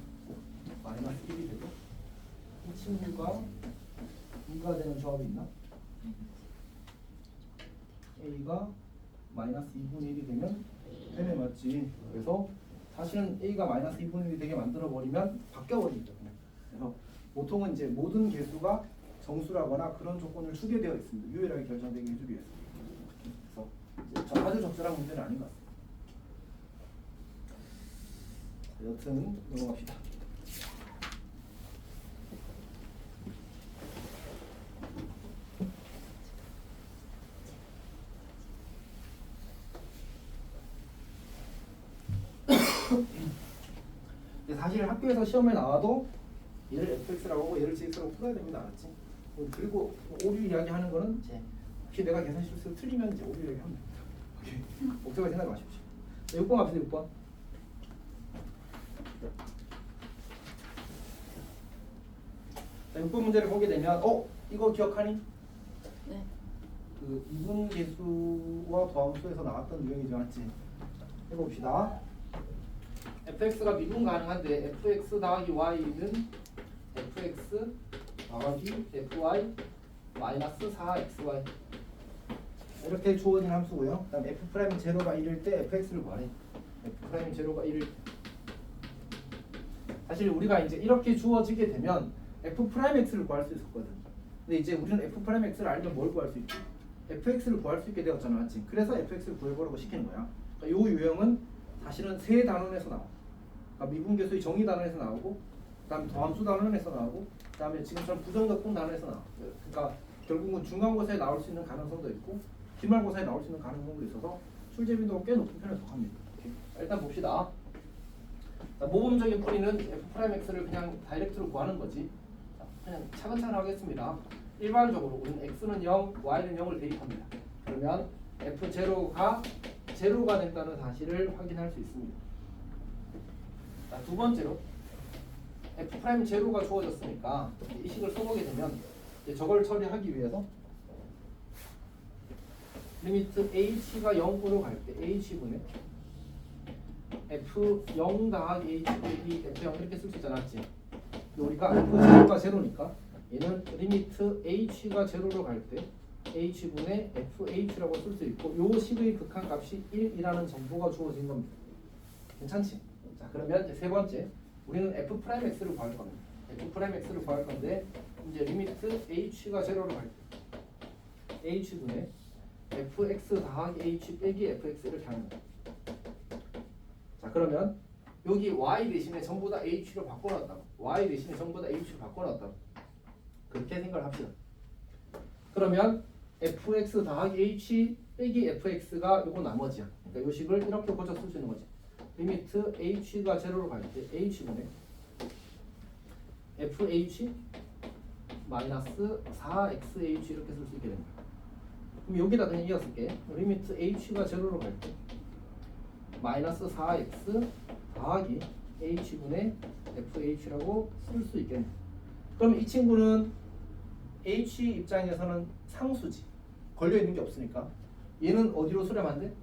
Speaker 2: 마이너스 1이 되고 이 친구가 2가 되는 조합이 있나? a가 마이너스 2분의 1이 되면 되네 맞지? 그래서 사실은 a가 마이너스 2분의 1이 되게 만들어버리면 바뀌어버립니다. 그래서 보통은 이제 모든 개수가 정수라거나 그런 조건을 주게 되어 있습니다. 유일하게 결정되게 해주기 위해서. 그래서 아주 적절한 문제는 아닌 것 같습니다. 여튼 넘어갑시다. 사실 학교에서 시험에 나와도 얘를 fx라고 하고 얘를 gx라고 풀어야 됩니다. 알았지? 그리고 오류 이야기하는 거는 이제 혹시 내가 계산 실수 틀리면 이제 오류 이야기하면 됩니다. 복잡하게 생각하지 마십시오. 6번 갑시다. 6번. 자, 6번 문제를 보게 되면 이거 기억하니?
Speaker 3: 네.
Speaker 2: 그 이분계수와 도함수에서 나왔던 유형이지 맞지? 해봅시다. fx가 미분 가능한데 fx 더하기 y는 fx 더하기 fy 마이너스 4xy 이렇게 주어진 함수고요. 그다음 f' 제로가 1일 때 fx를 구하래. f' 제로가 1일 사실 우리가 이제 이렇게 주어지게 되면 f'x를 구할 수 있었거든. 근데 이제 우리는 f'x를 알면 뭘 구할 수 있지? fx를 구할 수 있게 되었잖아, 맞지? 그래서 fx를 구해보라고 시키는 거야. 그러니까 이 유형은 사실은 세 단원에서 나와. 그러니까 미분계수의 정의 단원에서 나오고, 그다음에 더함수 단원에서 나오고, 그다음에 지금처럼 부정적분 단원에서 나와. 그러니까 결국은 중간고사에 나올 수 있는 가능성도 있고, 기말고사에 나올 수 있는 가능성도 있어서 출제 빈도가 꽤 높은 편에 속합니다. 일단 봅시다. 자, 모범적인 풀이는 f'x를 그냥 다이렉트로 구하는 거지. 자, 그냥 차근차근 하겠습니다. 일반적으로 우리는 x는 0, y는 0을 대입합니다. 그러면 f0가 0가 된다는 사실을 확인할 수 있습니다. 자, 두 번째로 f'0가 주어졌으니까 이 식을 써보게 되면 이제 저걸 처리하기 위해서 리미트 h가 0으로 갈 때 h분의 f0 더하기 h 빼기 f0 이렇게 쓸 수 있잖아, 맞지? 근데 우리가 f0가 제로니까 얘는 리미트 h가 제로로 갈 때 h분의 fh라고 쓸 수 있고 요 식의 극한값이 1이라는 정보가 주어진 겁니다. 괜찮지? 자, 그러면 이제 세 번째 우리는 f'x를 구할 겁니다. f'x를 구할 건데 이제 리미트 h가 제로로 갈 때 h분의 fx 더하기 h 빼기 fx 이렇게 하는 거예요. 자, 그러면 여기 y 대신에 전부 다 h로 바꿔놨다고. y 대신에 전부 다 h로 바꿔놨다고. 그렇게 생각을 합시다. 그러면 fx 더하기 h 빼기 fx가 요거 나머지야. 그러니까 요 식을 이렇게 고쳐 쓸 수 있는 거지. 리미트 h가 제로로 갈 때 h분의 fh 마이너스 4xh 이렇게 쓸 수 있게 됩니다. 그럼 여기다 그냥 이어쓸게. 리미트 h가 제로로 갈 때 마이너스 4x 더하기 h분의 fh라고 쓸 수 있겠네. 그럼 이 친구는 h 입장에서는 상수지. 걸려있는 게 없으니까 얘는 어디로 수렴 안 돼?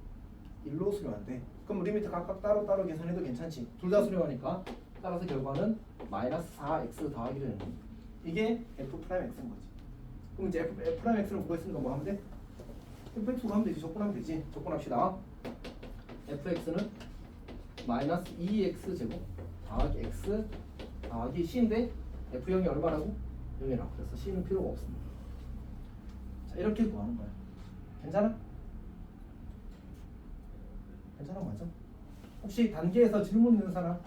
Speaker 2: 1로 수렴 안 돼. 그럼 리미트 각각 따로따로 계산해도 괜찮지. 둘 다 수렴하니까 따라서 결과는 마이너스 4x 더하기 되는 거야. 이게 f'x인 거지. 그럼 이제 f'x를 구했으니까 뭐 하면 돼? fx로 하면 되지. 조건하면 되지. 조건합시다. fx는 마이너스 2x 제곱 더하기 x 더하기 c인데 f0이 얼마라고? 0이라고. 그래서 c는 필요가 없습니다. 자, 이렇게 구하는 거야. 괜찮아? 괜찮아, 맞아? 혹시 단계에서 질문 있는 사람?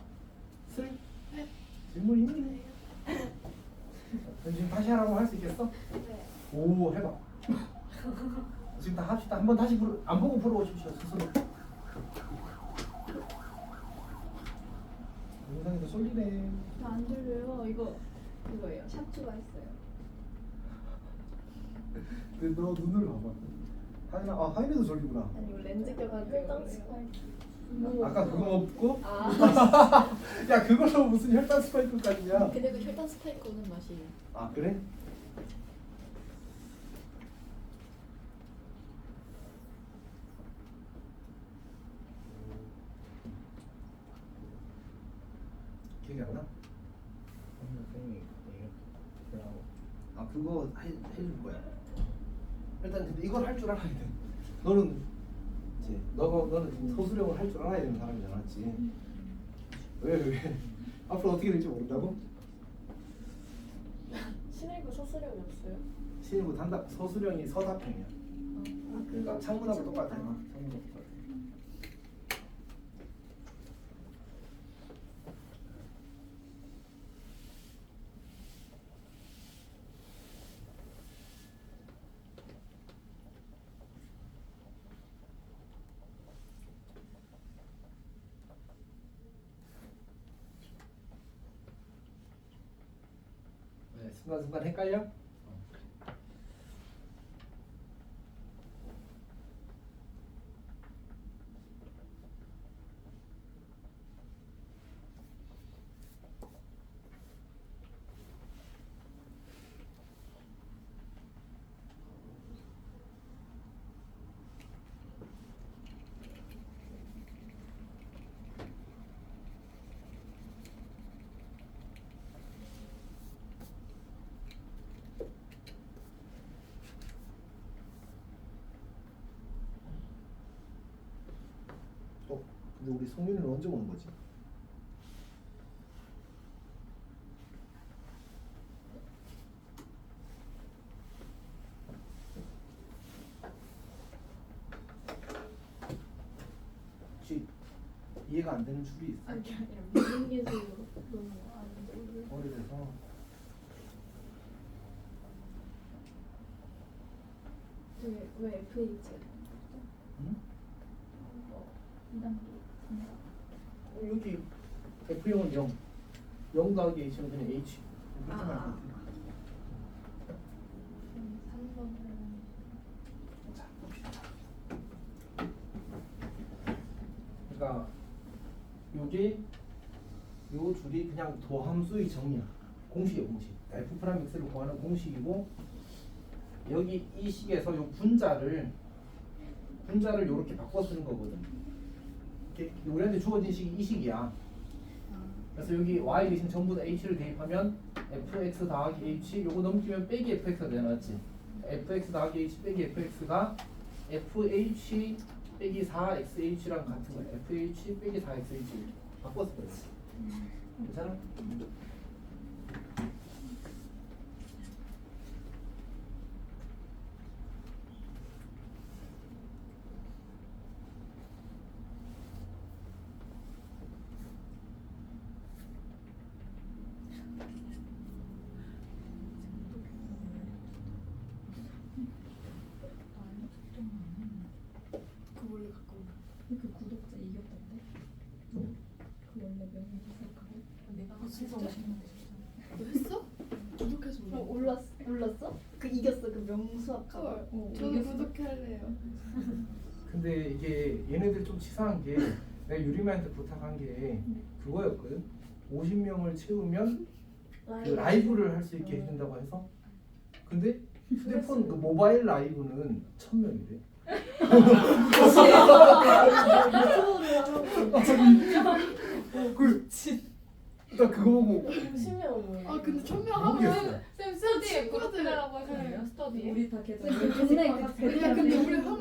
Speaker 2: 질문 있니? 지금 다시 하라고 할 수 있겠어?
Speaker 1: 네.
Speaker 2: 오, 해봐. 지금 다 합시다. 한번 다시 안 보고 풀어오십시오, 스스로. 영상에서 쏠리네.
Speaker 1: 안 들려요. 이거 그거예요. 샷추가 했어요.
Speaker 2: 근데 너 눈을 봐봐. 하인아, 하인이도 졸리구나.
Speaker 1: 아니 이거 렌즈 껴가지고.
Speaker 3: 혈당 스파이크.
Speaker 2: 아까 그거 없고?
Speaker 3: 아.
Speaker 2: 야, 그걸로 무슨 혈당 스파이크까지냐?
Speaker 3: 근데 그 혈당 스파이크 오는 맛이에요.
Speaker 2: 아, 그래? 기억이 안 나? 아, 그거 해줄 거야. 일단 근데 이걸 할 줄 알아야 돼. 너는 이제 너는 지금 서술형을 할 줄 알아야 되는 사람이잖아, 맞지? 왜? 앞으로 어떻게 될지 모른다고?
Speaker 3: 신일고 서술형이 없어요?
Speaker 2: 신일부 단답 서술형이 서답형이야. 그러니까 창문하고 똑같아. 창문하고 똑같아. 네, 순간순간 헷갈려? 근데 우리 송윤이는 언제 오는 거지? 혹시 이해가 안 되는 줄이 있어?
Speaker 1: 아니 아니라 미분 예술로 너무 아는데.
Speaker 2: 오래돼서.
Speaker 1: 왜 FH가
Speaker 2: 응?
Speaker 1: 2단계
Speaker 2: 여기 F형은 0. 0 더하기 H는 그냥 H. 그렇게
Speaker 1: 아.
Speaker 2: 말할 것 같아.
Speaker 1: 3번을
Speaker 2: 자, 봅시다. 그러니까 요게 요 줄이 그냥 도함수의 정의야. 공식이에요, 공식. f 프라임 x를 구하는 공식이고 여기 이 식에서 요 분자를 이렇게 바꿔 쓰는 거거든. 이렇게 우리한테 주어진 식이 이 식이야. 그래서 여기 y 대신 전부 다 h를 대입하면 fx 더하기 h 요거 넘기면 빼기 fx가 되나지. fx 더하기 h 빼기 fx가 fh 빼기 4xh랑 같은 거야. fh 빼기 4xh 바꿔서 그랬어. 괜찮아?
Speaker 4: 그 원래 갖고 온
Speaker 1: 그 구독자 이겼던데? 그 원래 명예 시작하고
Speaker 3: 내가
Speaker 4: 진짜?
Speaker 3: 진짜
Speaker 4: 너 했어? 구독해서
Speaker 1: 올랐어? 그 이겼어 그 명수학
Speaker 4: 헐.
Speaker 1: 어,
Speaker 4: 저도
Speaker 1: 이겼어.
Speaker 4: 구독할래요.
Speaker 2: 근데 이게 얘네들 좀 치사한 게 내가 유리만한테 부탁한 게 그거였거든. 50명을 채우면 그 라이브를 할 수 있게 해준다고 해서 근데 휴대폰 그 모바일 라이브는 1000명이래. 나 그거 보고
Speaker 3: 신명 뭐예요?
Speaker 4: 아 근데 1000명
Speaker 2: 모르겠어.
Speaker 4: 하면
Speaker 3: 쌤 스터디에
Speaker 4: 친구들.
Speaker 3: 구독해라고 하셨네요. 스터디에.
Speaker 1: 우리 다 계좌
Speaker 4: 근데 우리
Speaker 2: 근데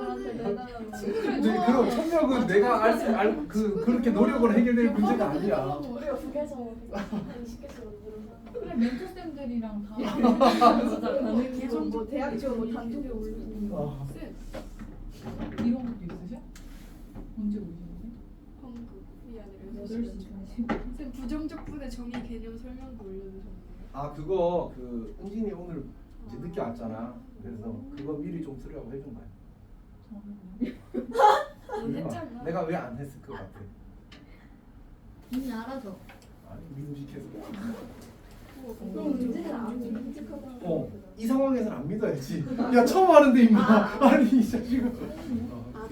Speaker 2: 그럼 1000명은 내가 그렇게 노력을 해결될 문제가 아니야.
Speaker 3: 우리가 부계정 한 20개씩 만들어서.
Speaker 5: 그래 멘토쌤들이랑 다
Speaker 1: 진짜 가능해.
Speaker 4: 계정
Speaker 1: 뭐 대학 지원 뭐 단톡에 올리는
Speaker 2: 어.
Speaker 4: 쌤
Speaker 5: 이런 것도 있으셔? 언제 오시는데?
Speaker 4: 방금 이 아니라
Speaker 1: 8시 2시
Speaker 4: 쌤 부정적 분의 정의 개념 설명도 올려주셨네요.
Speaker 2: 아 그거 그 은진이 오늘 이제 늦게 왔잖아. 그래서 그거 미리 좀 쓰려고 해준 거야.
Speaker 4: 넌 했잖아.
Speaker 2: 내가 왜 안 했을 것 같아?
Speaker 1: 언니 알아서
Speaker 2: 아니 민직해서.
Speaker 1: 그럼 문제는 안 민직하다
Speaker 2: 이 상황에서는 안 믿어야지. 야 처음 하는데 임마. 아니 이 자식은.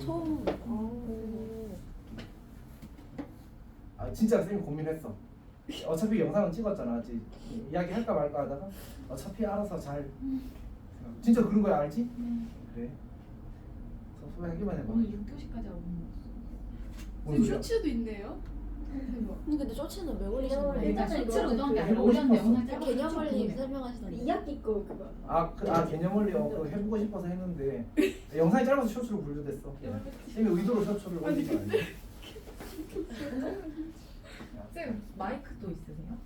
Speaker 1: 처음
Speaker 2: 진짜 쌤이 고민했어. 어차피 영상은 찍었잖아. 아직 이야기 할까 말까 하다가 어차피 알아서 잘. 진짜 그런 거야 알지? 그래. 섭섭하기만 해봐.
Speaker 5: 오늘 6교시까지 하고 있는 거
Speaker 2: 뭔 소리야?
Speaker 4: 쇼츠도 있네요.
Speaker 3: 근데 쇼츠는 왜 올리시는
Speaker 1: 개념을
Speaker 3: 거예요?
Speaker 1: 일단
Speaker 5: 쇼츠로 넣은 게 아니라
Speaker 2: 해보고
Speaker 5: 올렸는데
Speaker 2: 싶었어.
Speaker 5: 영상 찍어서
Speaker 3: 개념
Speaker 5: 쭉
Speaker 3: 원리
Speaker 5: 보내.
Speaker 3: 설명하시던데.
Speaker 1: 2학기 거 그거
Speaker 2: 개념 원리 그거 해보고 싶어서 했는데 영상이 짧아서 쇼츠로 분류됐어. 쌤이 의도로 쇼츠를 올린 거 아니야?
Speaker 5: 쌤 마이크도 있으세요?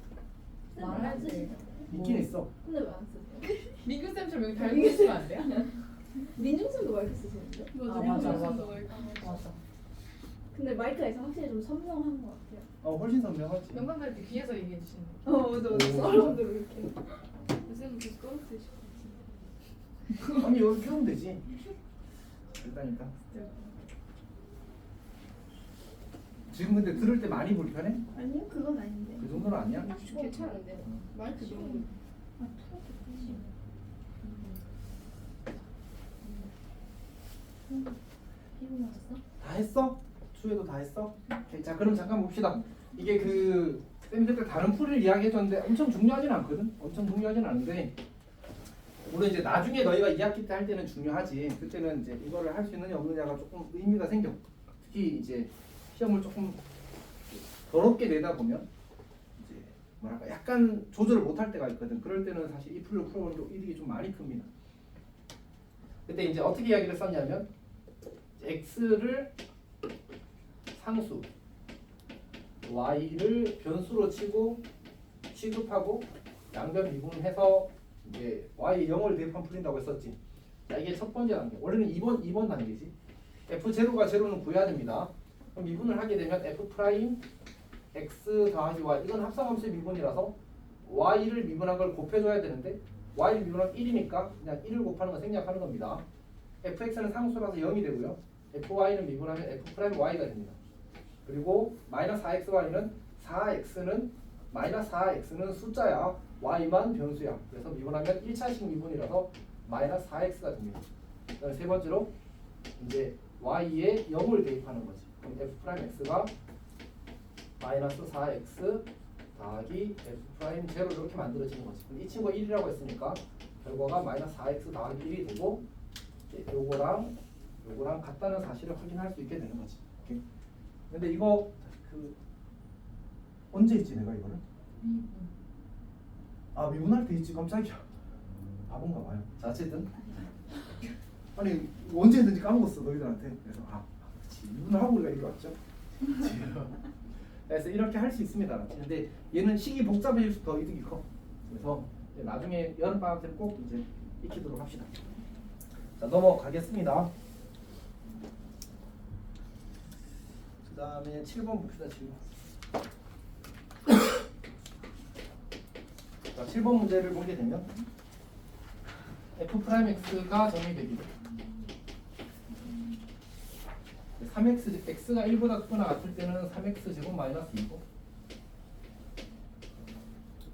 Speaker 1: 쌤
Speaker 5: 말할
Speaker 1: 안
Speaker 5: 때
Speaker 1: 쓰시죠?
Speaker 2: 있긴 있어.
Speaker 1: 근데 왜 안 쓰세요?
Speaker 5: 민규쌤처럼 여기 달고 있으면 안 돼요?
Speaker 1: 민중쌤도 마이크 쓰시는데?
Speaker 4: 맞아
Speaker 5: 아, 맞아,
Speaker 4: 민준
Speaker 5: 맞아.
Speaker 4: 쌤도 말고.
Speaker 5: 맞아.
Speaker 1: 근데 마이크가 있어 확실히 좀 선명한 것 같아요
Speaker 2: 훨씬 선명하지.
Speaker 5: 영상 갈 때 귀에서 얘기해 주시는 거.
Speaker 1: 맞아
Speaker 2: 오.
Speaker 1: 사람들 이렇게
Speaker 4: 쌤 그거 드실 것 같은데.
Speaker 2: 아니 여기 켜면 되지. 일단니까. 지금 근데 들을 때 많이 불편해?
Speaker 1: 아니요 그건 아닌데
Speaker 2: 그 정도는 아니야?
Speaker 4: 괜찮은데 마이크 너무
Speaker 1: 피곤하셨어?
Speaker 2: 다 했어? 수혜도 다 했어? 오케이, 자 그럼 잠깐 봅시다. 이게 그 쌤이 그때 다른 풀을 이야기해줬는데 엄청 중요하진 않거든. 엄청 중요하진 않은데 물론 이제 나중에 너희가 2학기 때 할 때는 중요하지. 그때는 이제 이거를 할 수 있느냐 없느냐가 조금 의미가 생겨. 특히 이제 시험을 조금 더럽게 내다 보면 이제 뭐랄까 약간 조절을 못할 때가 있거든. 그럴 때는 사실 이 풀로 풀어보는 이득이 좀 많이 큽니다. 그때 이제 어떻게 이야기를 썼냐면 x를 상수, y를 변수로 치고 취급하고 양변 미분해서 이제 y 0을 대입하면 풀린다고 했었지. 자 이게 첫 번째 단계. 원래는 2번 단계지. f0가 0는 구해야 됩니다. 그럼 미분을 하게 되면 f 프라임 x 더하기 y 이건 합성함수의 미분이라서 y를 미분한 걸 곱해줘야 되는데 y를 미분하면 1이니까 그냥 1을 곱하는 건 생략하는 겁니다. fx는 상수라서 0이 되고요. fy는 미분하면 f 프라임 y가 됩니다. 그리고 마이너스 4xy는 4x는 마이너스 4x는 숫자야. y만 변수야. 그래서 미분하면 1차식 미분이라서 마이너스 4x가 됩니다. 그다음에 세 번째로 이제 y에 0을 대입하는 거지. 그럼 f 프라임 x가 마이너스 4x 더하기 f 프라임 제로 이렇게 만들어지는 거지. 근데 이 친구가 1이라고 했으니까 결과가 마이너스 4x 더하기 1이 되고 이제 요거랑 같다는 사실을 확인할 수 있게 되는 거지. 오케이. 근데 이거 그 언제 했지 내가 이거를? 아 미분할 때 있지. 깜짝이야. 바본가 봐요. 자 어쨌든 아니 언제 했는지 까먹었어 너희들한테. 그래서 그렇지 미분을 하고 우리가 이리 왔죠. 그래서 이렇게 할 수 있습니다. 근데 얘는 식이 복잡해질수록 더 이득이 커. 그래서 이제 나중에 여름방학 때 꼭 이제 익히도록 합시다. 자 넘어가겠습니다. 그 다음에 7번 봅시다. 7번. 자 7번 문제를 보게 되면 f'x가 정의되기로 3x, x가 1보다 크거나 같을 때는 3x 제곱 마이너스 2고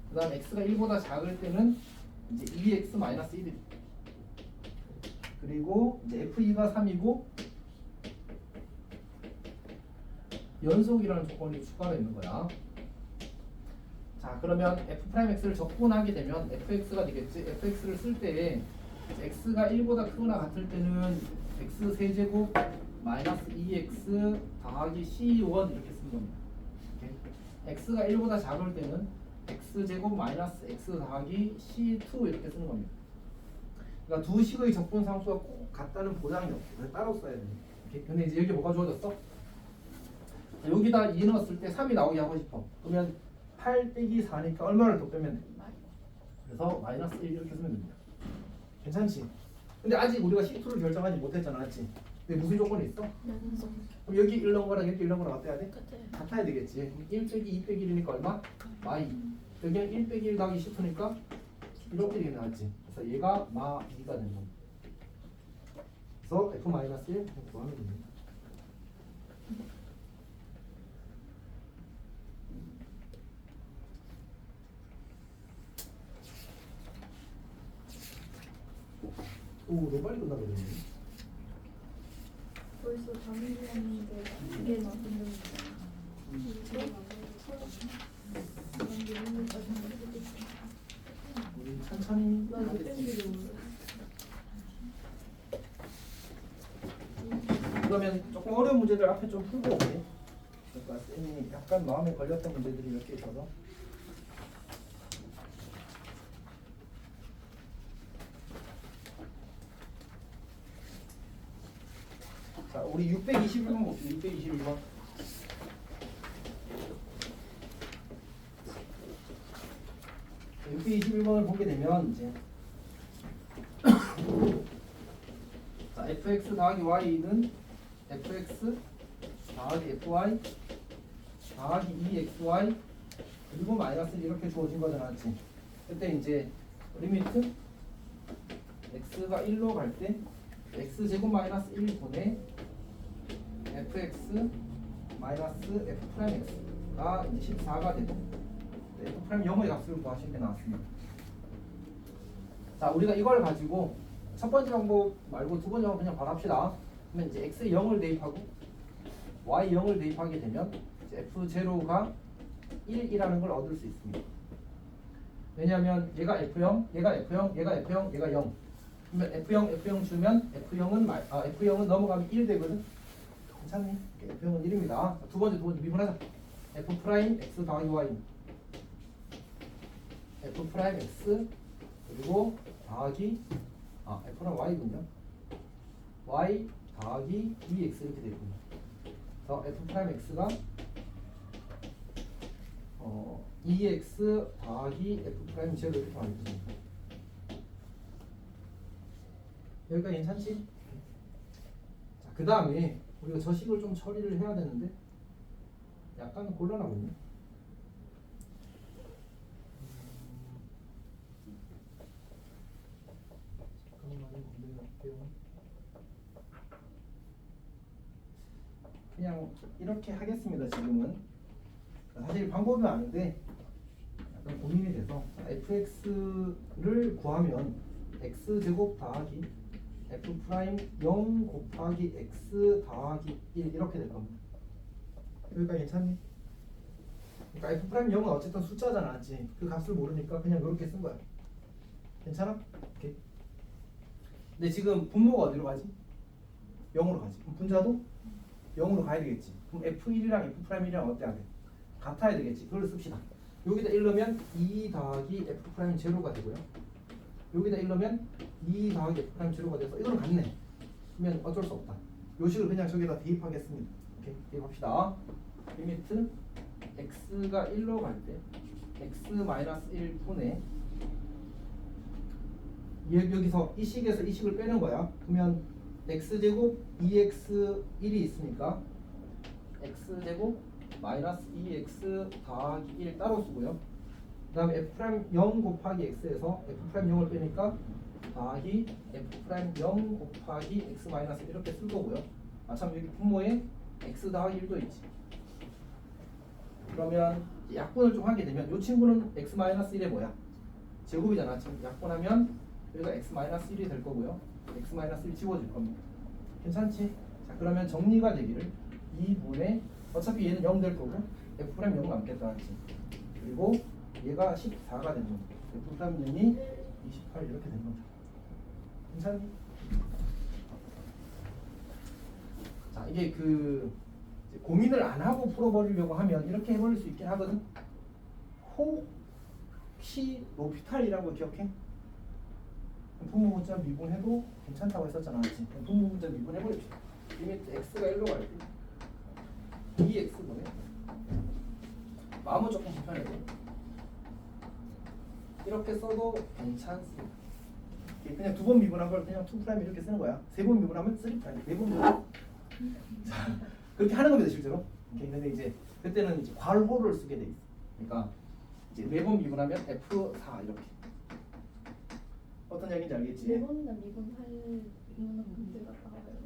Speaker 2: 그 다음 x가 1보다 작을 때는 이제 2x 마이너스 1이 그리고 이제 f2가 3이고 연속이라는 조건이 추가로 있는 거야. 자 그러면 f'x를 적분하게 되면 fx가 되겠지. fx를 쓸 때 x가 1보다 크거나 같을 때는 x 세제곱 마이너스 2x 더하기 c1 이렇게 쓰는 겁니다. 오케이? x가 1보다 작을 때는 x제곱 마이너스 x 더하기 c2 이렇게 쓰는 겁니다. 그러니까 두 식의 적분 상수가 꼭 같다는 보장이 없어. 그래서 따로 써야 돼요. 오케이? 근데 이제 여기 뭐가 주어졌어? 자, 여기다 2 넣었을 때 3이 나오게 하고 싶어. 그러면 8 빼기 4니까 얼마를 더 빼면 돼? 그래서 마이너스 1 이렇게 쓰면 됩니다. 괜찮지? 근데 아직 우리가 C2를 결정하지 못했잖아, 맞지? 근데 무슨 조건이 있어? 그럼 여기 1 넣은 거랑 여기 1 넣은 거랑 같아야 돼? 같아야 되겠지. 그럼 1 빼기 2 빼기 1이니까 얼마? y. 여기는 1 빼기 1 더하기 C2니까 이렇게 되게 나왔지. 그래서 얘가 마 2가 되는 겁니다. 그래서 f-1 구하면 됩니다. 오, 너무 빨리 끝나버렸네.
Speaker 4: 벌써 담임이었는데 이게 나왔는데
Speaker 2: 우리 천천히
Speaker 4: 나 이거
Speaker 2: 하겠습니다.
Speaker 4: 땡기려.
Speaker 2: 그러면 조금 어려운 문제들 앞에 좀 풀고 오게. 그러니까 쌤이 약간 마음에 걸렸던 문제들이 몇 개 있어서. 자, 우리 621번 봅시다. 621번. 621번을 보게 되면 이제 자, fx 더하기 y는 fx 더하기 fy 더하기 2xy 그리고 마이너스 이렇게 주어진 거잖아, 맞지? 그때 이제 리미트 x가 1로 갈 때 x제곱 마이너스 1분의 fx 마이너스 f 프라임 x가 이제 14가 되고 f 프라임 0의 값을 구하시는 게 나왔습니다. 자, 우리가 이걸 가지고 첫 번째 방법 말고 두 번째 방법 그냥 바로 합시다. 그러면 이제 x에 0을 대입하고 y 0을 대입하게 되면 이제 f0가 1이라는 걸 얻을 수 있습니다. 왜냐하면 얘가 f0, 얘가 f0, 얘가 f0, 얘가 0. 그러면 f0 주면 f0은 넘어가면 1 되거든. 괜찮니? f0은 1입니다. 두 번째 미분하자. f 프라임 x 더하기 y f 프라임 x 그리고 더하기 f는 y군요. y 더하기 2x 이렇게 되군요. 그래서 f 프라임 x가 2x 더하기 f 프라임 z 이렇게 만들어집니다. 여기까지 괜찮지? 자, 그 다음에 우리가 저 식을 좀 처리를 해야 되는데 약간 곤란하군요. 잠깐만요. 고민할게요. 그냥 이렇게 하겠습니다. 지금은 사실 방법이 아닌데 약간 고민이 돼서 fx를 구하면 x제곱 더하기 f 프라임 0 곱하기 x 더하기 1 이렇게 될 겁니다. 여기가 괜찮니? 그러니까 f' 0은 어쨌든 숫자잖아, 맞지? 그 값을 모르니까 그냥 이렇게 쓴 거야. 괜찮아? 오케이. 근데 지금 분모가 어디로 가지? 0으로 가지. 그럼 분자도 0으로 가야 되겠지. 그럼 f1이랑 f'1이랑 어때야 돼? 같아야 되겠지. 그걸 씁시다. 여기다 1 넣으면 2 더하기 f' 제로가 되고요. 여기다 1 넣으면 2 더하기 f' 제로가 돼서 이거는 같네. 그러면 어쩔 수 없다. 요식을 그냥 저기다 대입하겠습니다. 오케이, 대입합시다. 리미트 x가 1로 갈 때 x-1 분의 여기서 이 식에서 이 식을 빼는 거야. 그러면 x제곱 2x1이 있으니까 x제곱 마이너스 2x 더하기 1 따로 쓰고요. 그 다음에 f'0 곱하기 x에서 f'0을 빼니까 더하기 f'0 곱하기 x 마이너스 이렇게 쓸 거고요. 참 여기 분모에 x 더하기 1도 있지. 그러면 약분을 좀 하게 되면 이 친구는 x 마이너스 1에 뭐야? 제곱이잖아. 지금 약분하면 여기가 x 마이너스 1이 될 거고요. x 마이너스 1 지워질 겁니다. 괜찮지? 자, 그러면 정리가 되기를 2분의 어차피 얘는 0 될 거고 f' 0 남겠다 했지. 그리고 얘가 14가 되는 겁니다. f' 0이 28 이렇게 되는 겁니다. 괜찮니? 자, 이게 그 고민을 안 하고 풀어버리려고 하면 이렇게 해버릴 수 있긴 하거든. 혹시 로피탈이라고 기억해? 분모 문자 미분해도 괜찮다고 했었잖아. 분모 문자 미분해버립시다. 리미트 x가 1로 갈 때 2x 분의 마음은 조금 불편해도 이렇게 써도 괜찮습니다. 그냥 2번 미분한 걸 그냥 2' 이렇게 쓰는 거야. 3번 미분하면 3', 4번 미분. 자, 그렇게 하는 겁니다 실제로. 근데 이제 그때는 이제 괄호를 쓰게 돼 있어. 그러니까 이제 4번 미분하면 f4 이렇게. 어떤 얘기인지 알겠지?
Speaker 1: 네 번이나 미분할 이유는 문제가 나와요.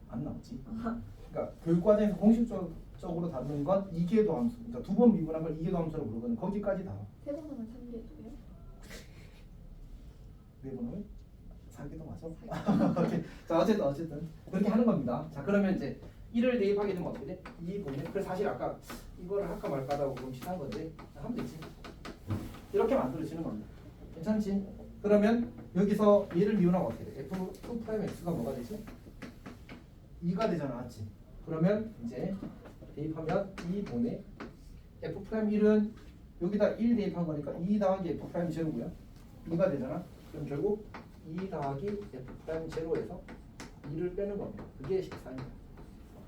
Speaker 2: 안 나오지. 그러니까 교육과정에서 공식적으로 다루는 건 이계도 함수. 그러니까 2번 미분한 걸 이계도 함수라고 부르거든. 거기까지 다.
Speaker 1: 세번 하면 3개 두요?
Speaker 2: 4번 하면 4개도 맞아. 오케이. 자, 어쨌든 그렇게 하는 겁니다. 자, 그러면 이제 1을 대입하게 되면 어떻게 돼? 2분의. 그래서 사실 아까 이거를 할까 말까 하다가 멈칫한 건데 하면 되지. 이렇게 만들어지는 겁니다. 괜찮지? 그러면 여기서 얘를 미분하면 어떻게 돼? f2'x가 뭐가 되지? 2가 되잖아, 맞지? 그러면 이제 대입하면 2분의 f'1은 여기다 1 대입한 거니까 2 더하기 f' 제로고요. 2가 되잖아. 그럼 결국 2 더하기 f' 제로에서 2를 빼는 겁니다. 그게 14입니다.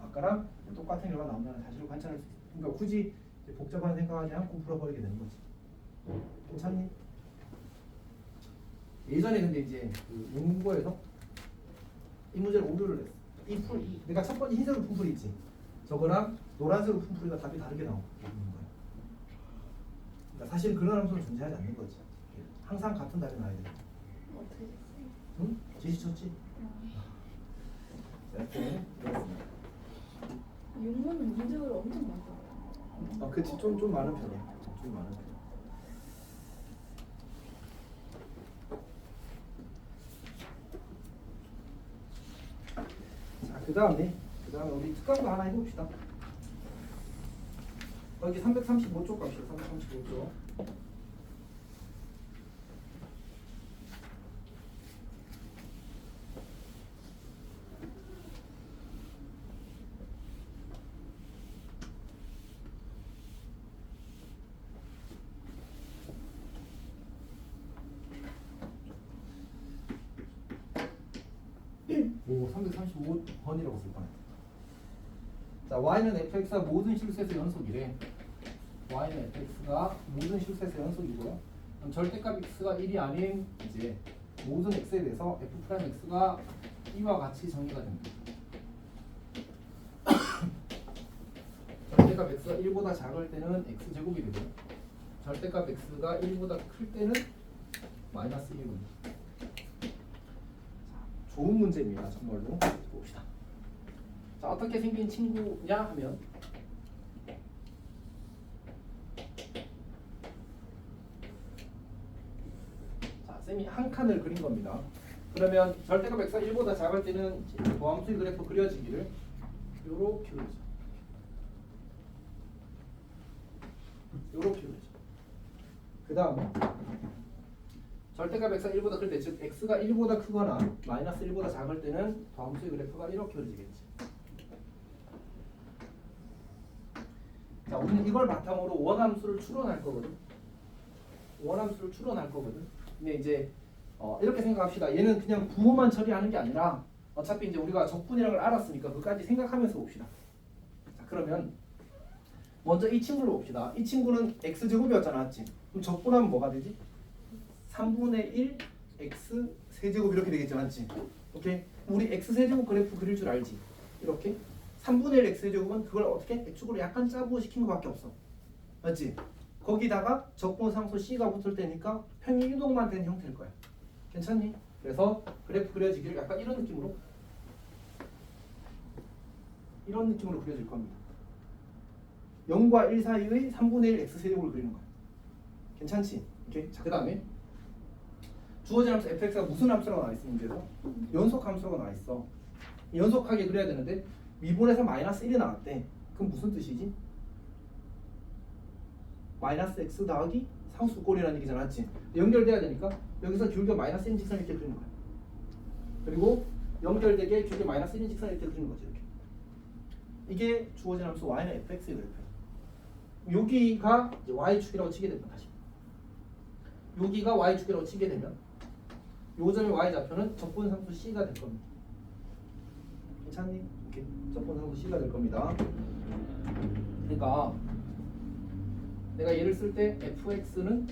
Speaker 2: 아까랑 똑같은 결과가 나온다는 사실을 관찰할 수 있어요. 그러니까 굳이 복잡한 생각하지 않고 풀어버리게 되는 거지. 괜찮니? 예전에 근데 이제 그 연구에서 이 문제를 오류를 했어. 내가 첫 번째 흰색으로 푼 풀이 있지. 저거랑 노란색으로 푼 풀이가 답이 다르게 나오는 거야. 그러니까 사실 그런 함수는 존재하지 않는 거지. 항상 같은 답이 나와야 돼.
Speaker 1: 어떻게 됐어요?
Speaker 2: 응? 제시쳤지? 자, 이렇게 되었습니다.
Speaker 1: 육문은 문제를 엄청 많아요.
Speaker 2: 아, 그치. 좀 많은 편이야. 좀 많은 편. 자, 그 다음에 우리 특강도 하나 해봅시다. 여기 335쪽 갑시다. 335쪽. 오, 335번이라고 쓸 뻔했다. 자, y는 fx가 모든 실수에서 연속이래. y는 fx가 모든 실수에서 연속이고요. 그럼 절대값 x가 1이 아닌 이제 모든 x에 대해서 f'x가 이와 같이 정의가 됩니다. 절대값 x가 1보다 작을 때는 x제곱이 되고요. 절대값 x가 1보다 클 때는 마이너스 1입니다. 좋은 문제입니다. 정말로. 봅시다. 자, 어떻게 생긴 친구냐 하면 자, 쌤이 한 칸을 그린 겁니다. 그러면 절대값 x가 1보다 작을 때는 도함수의 그래프 그려지기를 요렇게 그리죠. 다음에 절대값 x가 1보다 클 때, 즉 x가 1보다 크거나 마이너스 1보다 작을 때는 더함수의 그래프가 이렇게 그려지겠지. 자, 우리는 이걸 바탕으로 원함수를 추론할 거거든. 원함수를 추론할 거거든. 근데 이제 이렇게 생각합시다. 얘는 그냥 부호만 처리하는 게 아니라 어차피 이제 우리가 적분이라는 걸 알았으니까 그까지 생각하면서 봅시다. 자, 그러면 먼저 이 친구를 봅시다. 이 친구는 x제곱이었잖아, 맞지? 그럼 적분하면 뭐가 되지? 3분의 1 x 세제곱 이렇게 되겠죠, 맞지? 오케이? 우리 x 세제곱 그래프 그릴 줄 알지? 이렇게 3분의 1 x 세제곱은 그걸 어떻게 x축으로 약간 짜부호 시킨 것밖에 없어, 맞지? 거기다가 적분 상수 c가 붙을 때니까 평행 이동만 된 형태일 거야. 괜찮니? 그래서 그래프 그려지기를 약간 이런 느낌으로 그려질 겁니다. 0과 1 사이의 3분의 1 x 세제곱을 그리는 거야. 괜찮지? 오케이. 자, 그 다음에 주어진 함수 fx가 무슨 함수라고 나와 있어? 문제에서 연속 함수라고 나와 있어. 연속하게 그려야 되는데 미분에서 마이너스 1이 나왔대. 그럼 무슨 뜻이지? 마이너스 x 더하기 상수꼴이라는 얘기잖아, 맞지? 연결돼야 되니까 여기서 줄겨 마이너스 1인 직선 이렇게 그리는 거야. 그리고 연결되게 줄겨 마이너스 1인 직선 이렇게 그리는 거지, 이렇게. 이게 주어진 함수 y는 fx의 그래프야. 여기가 이제 y축이라고 치게 되면 다시 여기가 y축이라고 치게 되면 요 점의 y좌표는 적분상수 c가 될 겁니다. 괜찮니? 이렇게 적분상수 c가 될 겁니다. 그러니까 내가 얘를 쓸 때 fx는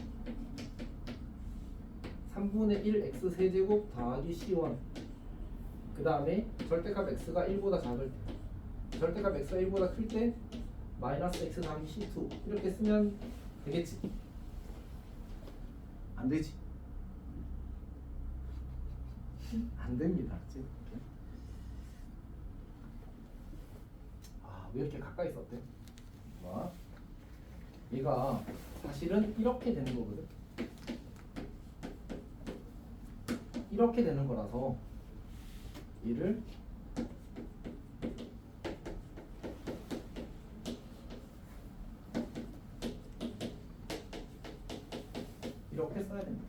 Speaker 2: 3분의 1 x 세제곱 더하기 c1 그 다음에 절대값 x가 1보다 작을 때 절대값 x가 1보다 클 때 마이너스 x 더하기 c2 이렇게 쓰면 되겠지? 안 되지? 안 됩니다. 그치? 아, 왜 이렇게 가까이 썼대? 봐. 얘가 사실은 이렇게 되는 거거든. 이렇게 되는 거라서 얘를 이렇게 써야 됩니다.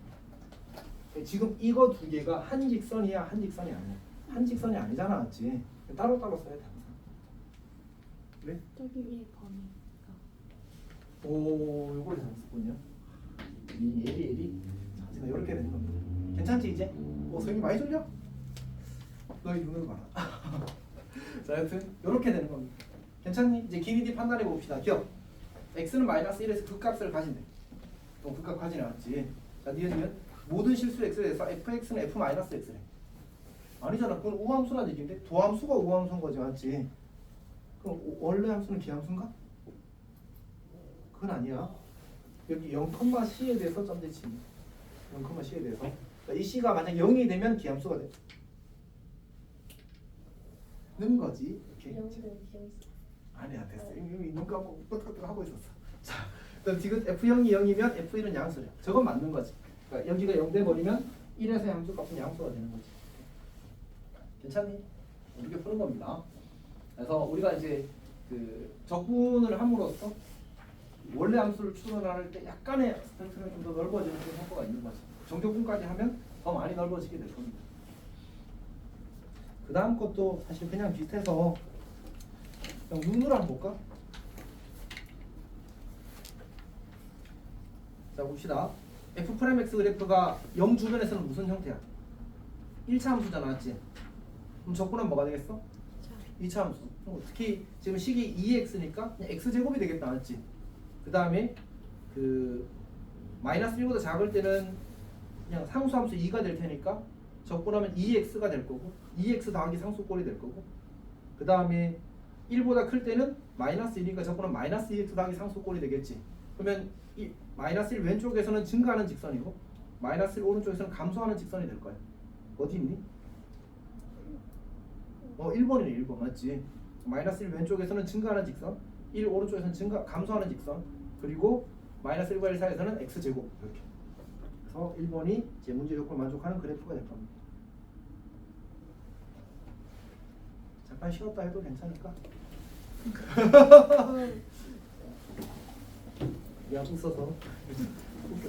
Speaker 2: 지금 이거 두 개가 한 직선이야, 한 직선이 아니야? 한 직선이 아니잖아, 맞지? 따로따로 써야 돼 항상. 왜?
Speaker 3: 저기 위에 범위가
Speaker 2: 오, 요걸 잘했었군요. 예리. 자, 지금 이렇게 되는 겁니다. 괜찮지 이제? 성이 많이 졸려? 너희 눈을 봐라. 자, 여튼 이렇게 되는 겁니다. 괜찮니? 이제 길이 D 판단해 봅시다. 기억. x는 마이너스 1에서 극값을 가진대. 극값 가지는 않았지. 자, 니은 모든 실수 x에 대해서 fx는 f 마이너스 x래. 아니잖아. 그건 우함수란 얘기인데 도함수가 우함수인 거지, 맞지? 그럼 원래 함수는 기함수인가? 그건 아니야. 여기 0,c에 대해서 점대치. 0,c에 대해서. 그러니까 이 c가 만약 0이 되면 기함수가 돼. 는 거지. 이렇게. 아니야, 됐어. 이미 눈 감고 끄떡끄떡 하고 있었어. 자, 그럼 지금 f0이 0이면 f1은 양수래. 저건 맞는 거지. 그러니까 여기가 0 돼 버리면 1에서 함수 값은 양수가 되는 거지. 괜찮니? 이렇게 푸는 겁니다. 그래서 우리가 이제 그 적분을 함으로써 원래 함수를 추론할 때 약간의 스펙트럼이 좀 더 넓어지는 그런 효과가 있는 거죠. 정교분까지 하면 더 많이 넓어지게 될 겁니다. 그 다음 것도 사실 그냥 비슷해서 그냥 눈으로 한번 볼까? 자, 봅시다. f'x 그래프가 0 주변에서는 무슨 형태야? 1차 함수잖아, 맞지? 그럼 적분은 뭐가 되겠어? 2차 함수. 특히 지금 식이 2x니까 그냥 x제곱이 되겠다, 맞지? 그 다음에 그 마이너스 1보다 작을 때는 그냥 상수함수 2가 될 테니까 적분하면 2x가 될 거고 2x 더하기 상수꼴이 될 거고 그 다음에 1보다 클 때는 마이너스 1이니까 적분하면 마이너스 2x 더하기 상수꼴이 되겠지. 그러면 이 마이너스 1 왼쪽에서는 증가하는 직선이고 마이너스 1 오른쪽에서는 감소하는 직선이 될 거야. 어디 있니? 1번이네. 1번 맞지? 마이너스 1 왼쪽에서는 증가하는 직선 1 오른쪽에서는 감소하는 직선 그리고 마이너스 1과 1 사이에서는 x제곱 이렇게. 그래서 1번이 제 문제 요건을 만족하는 그래프가 될 겁니다. 잠깐 쉬었다 해도 괜찮을까? 야, 웃어서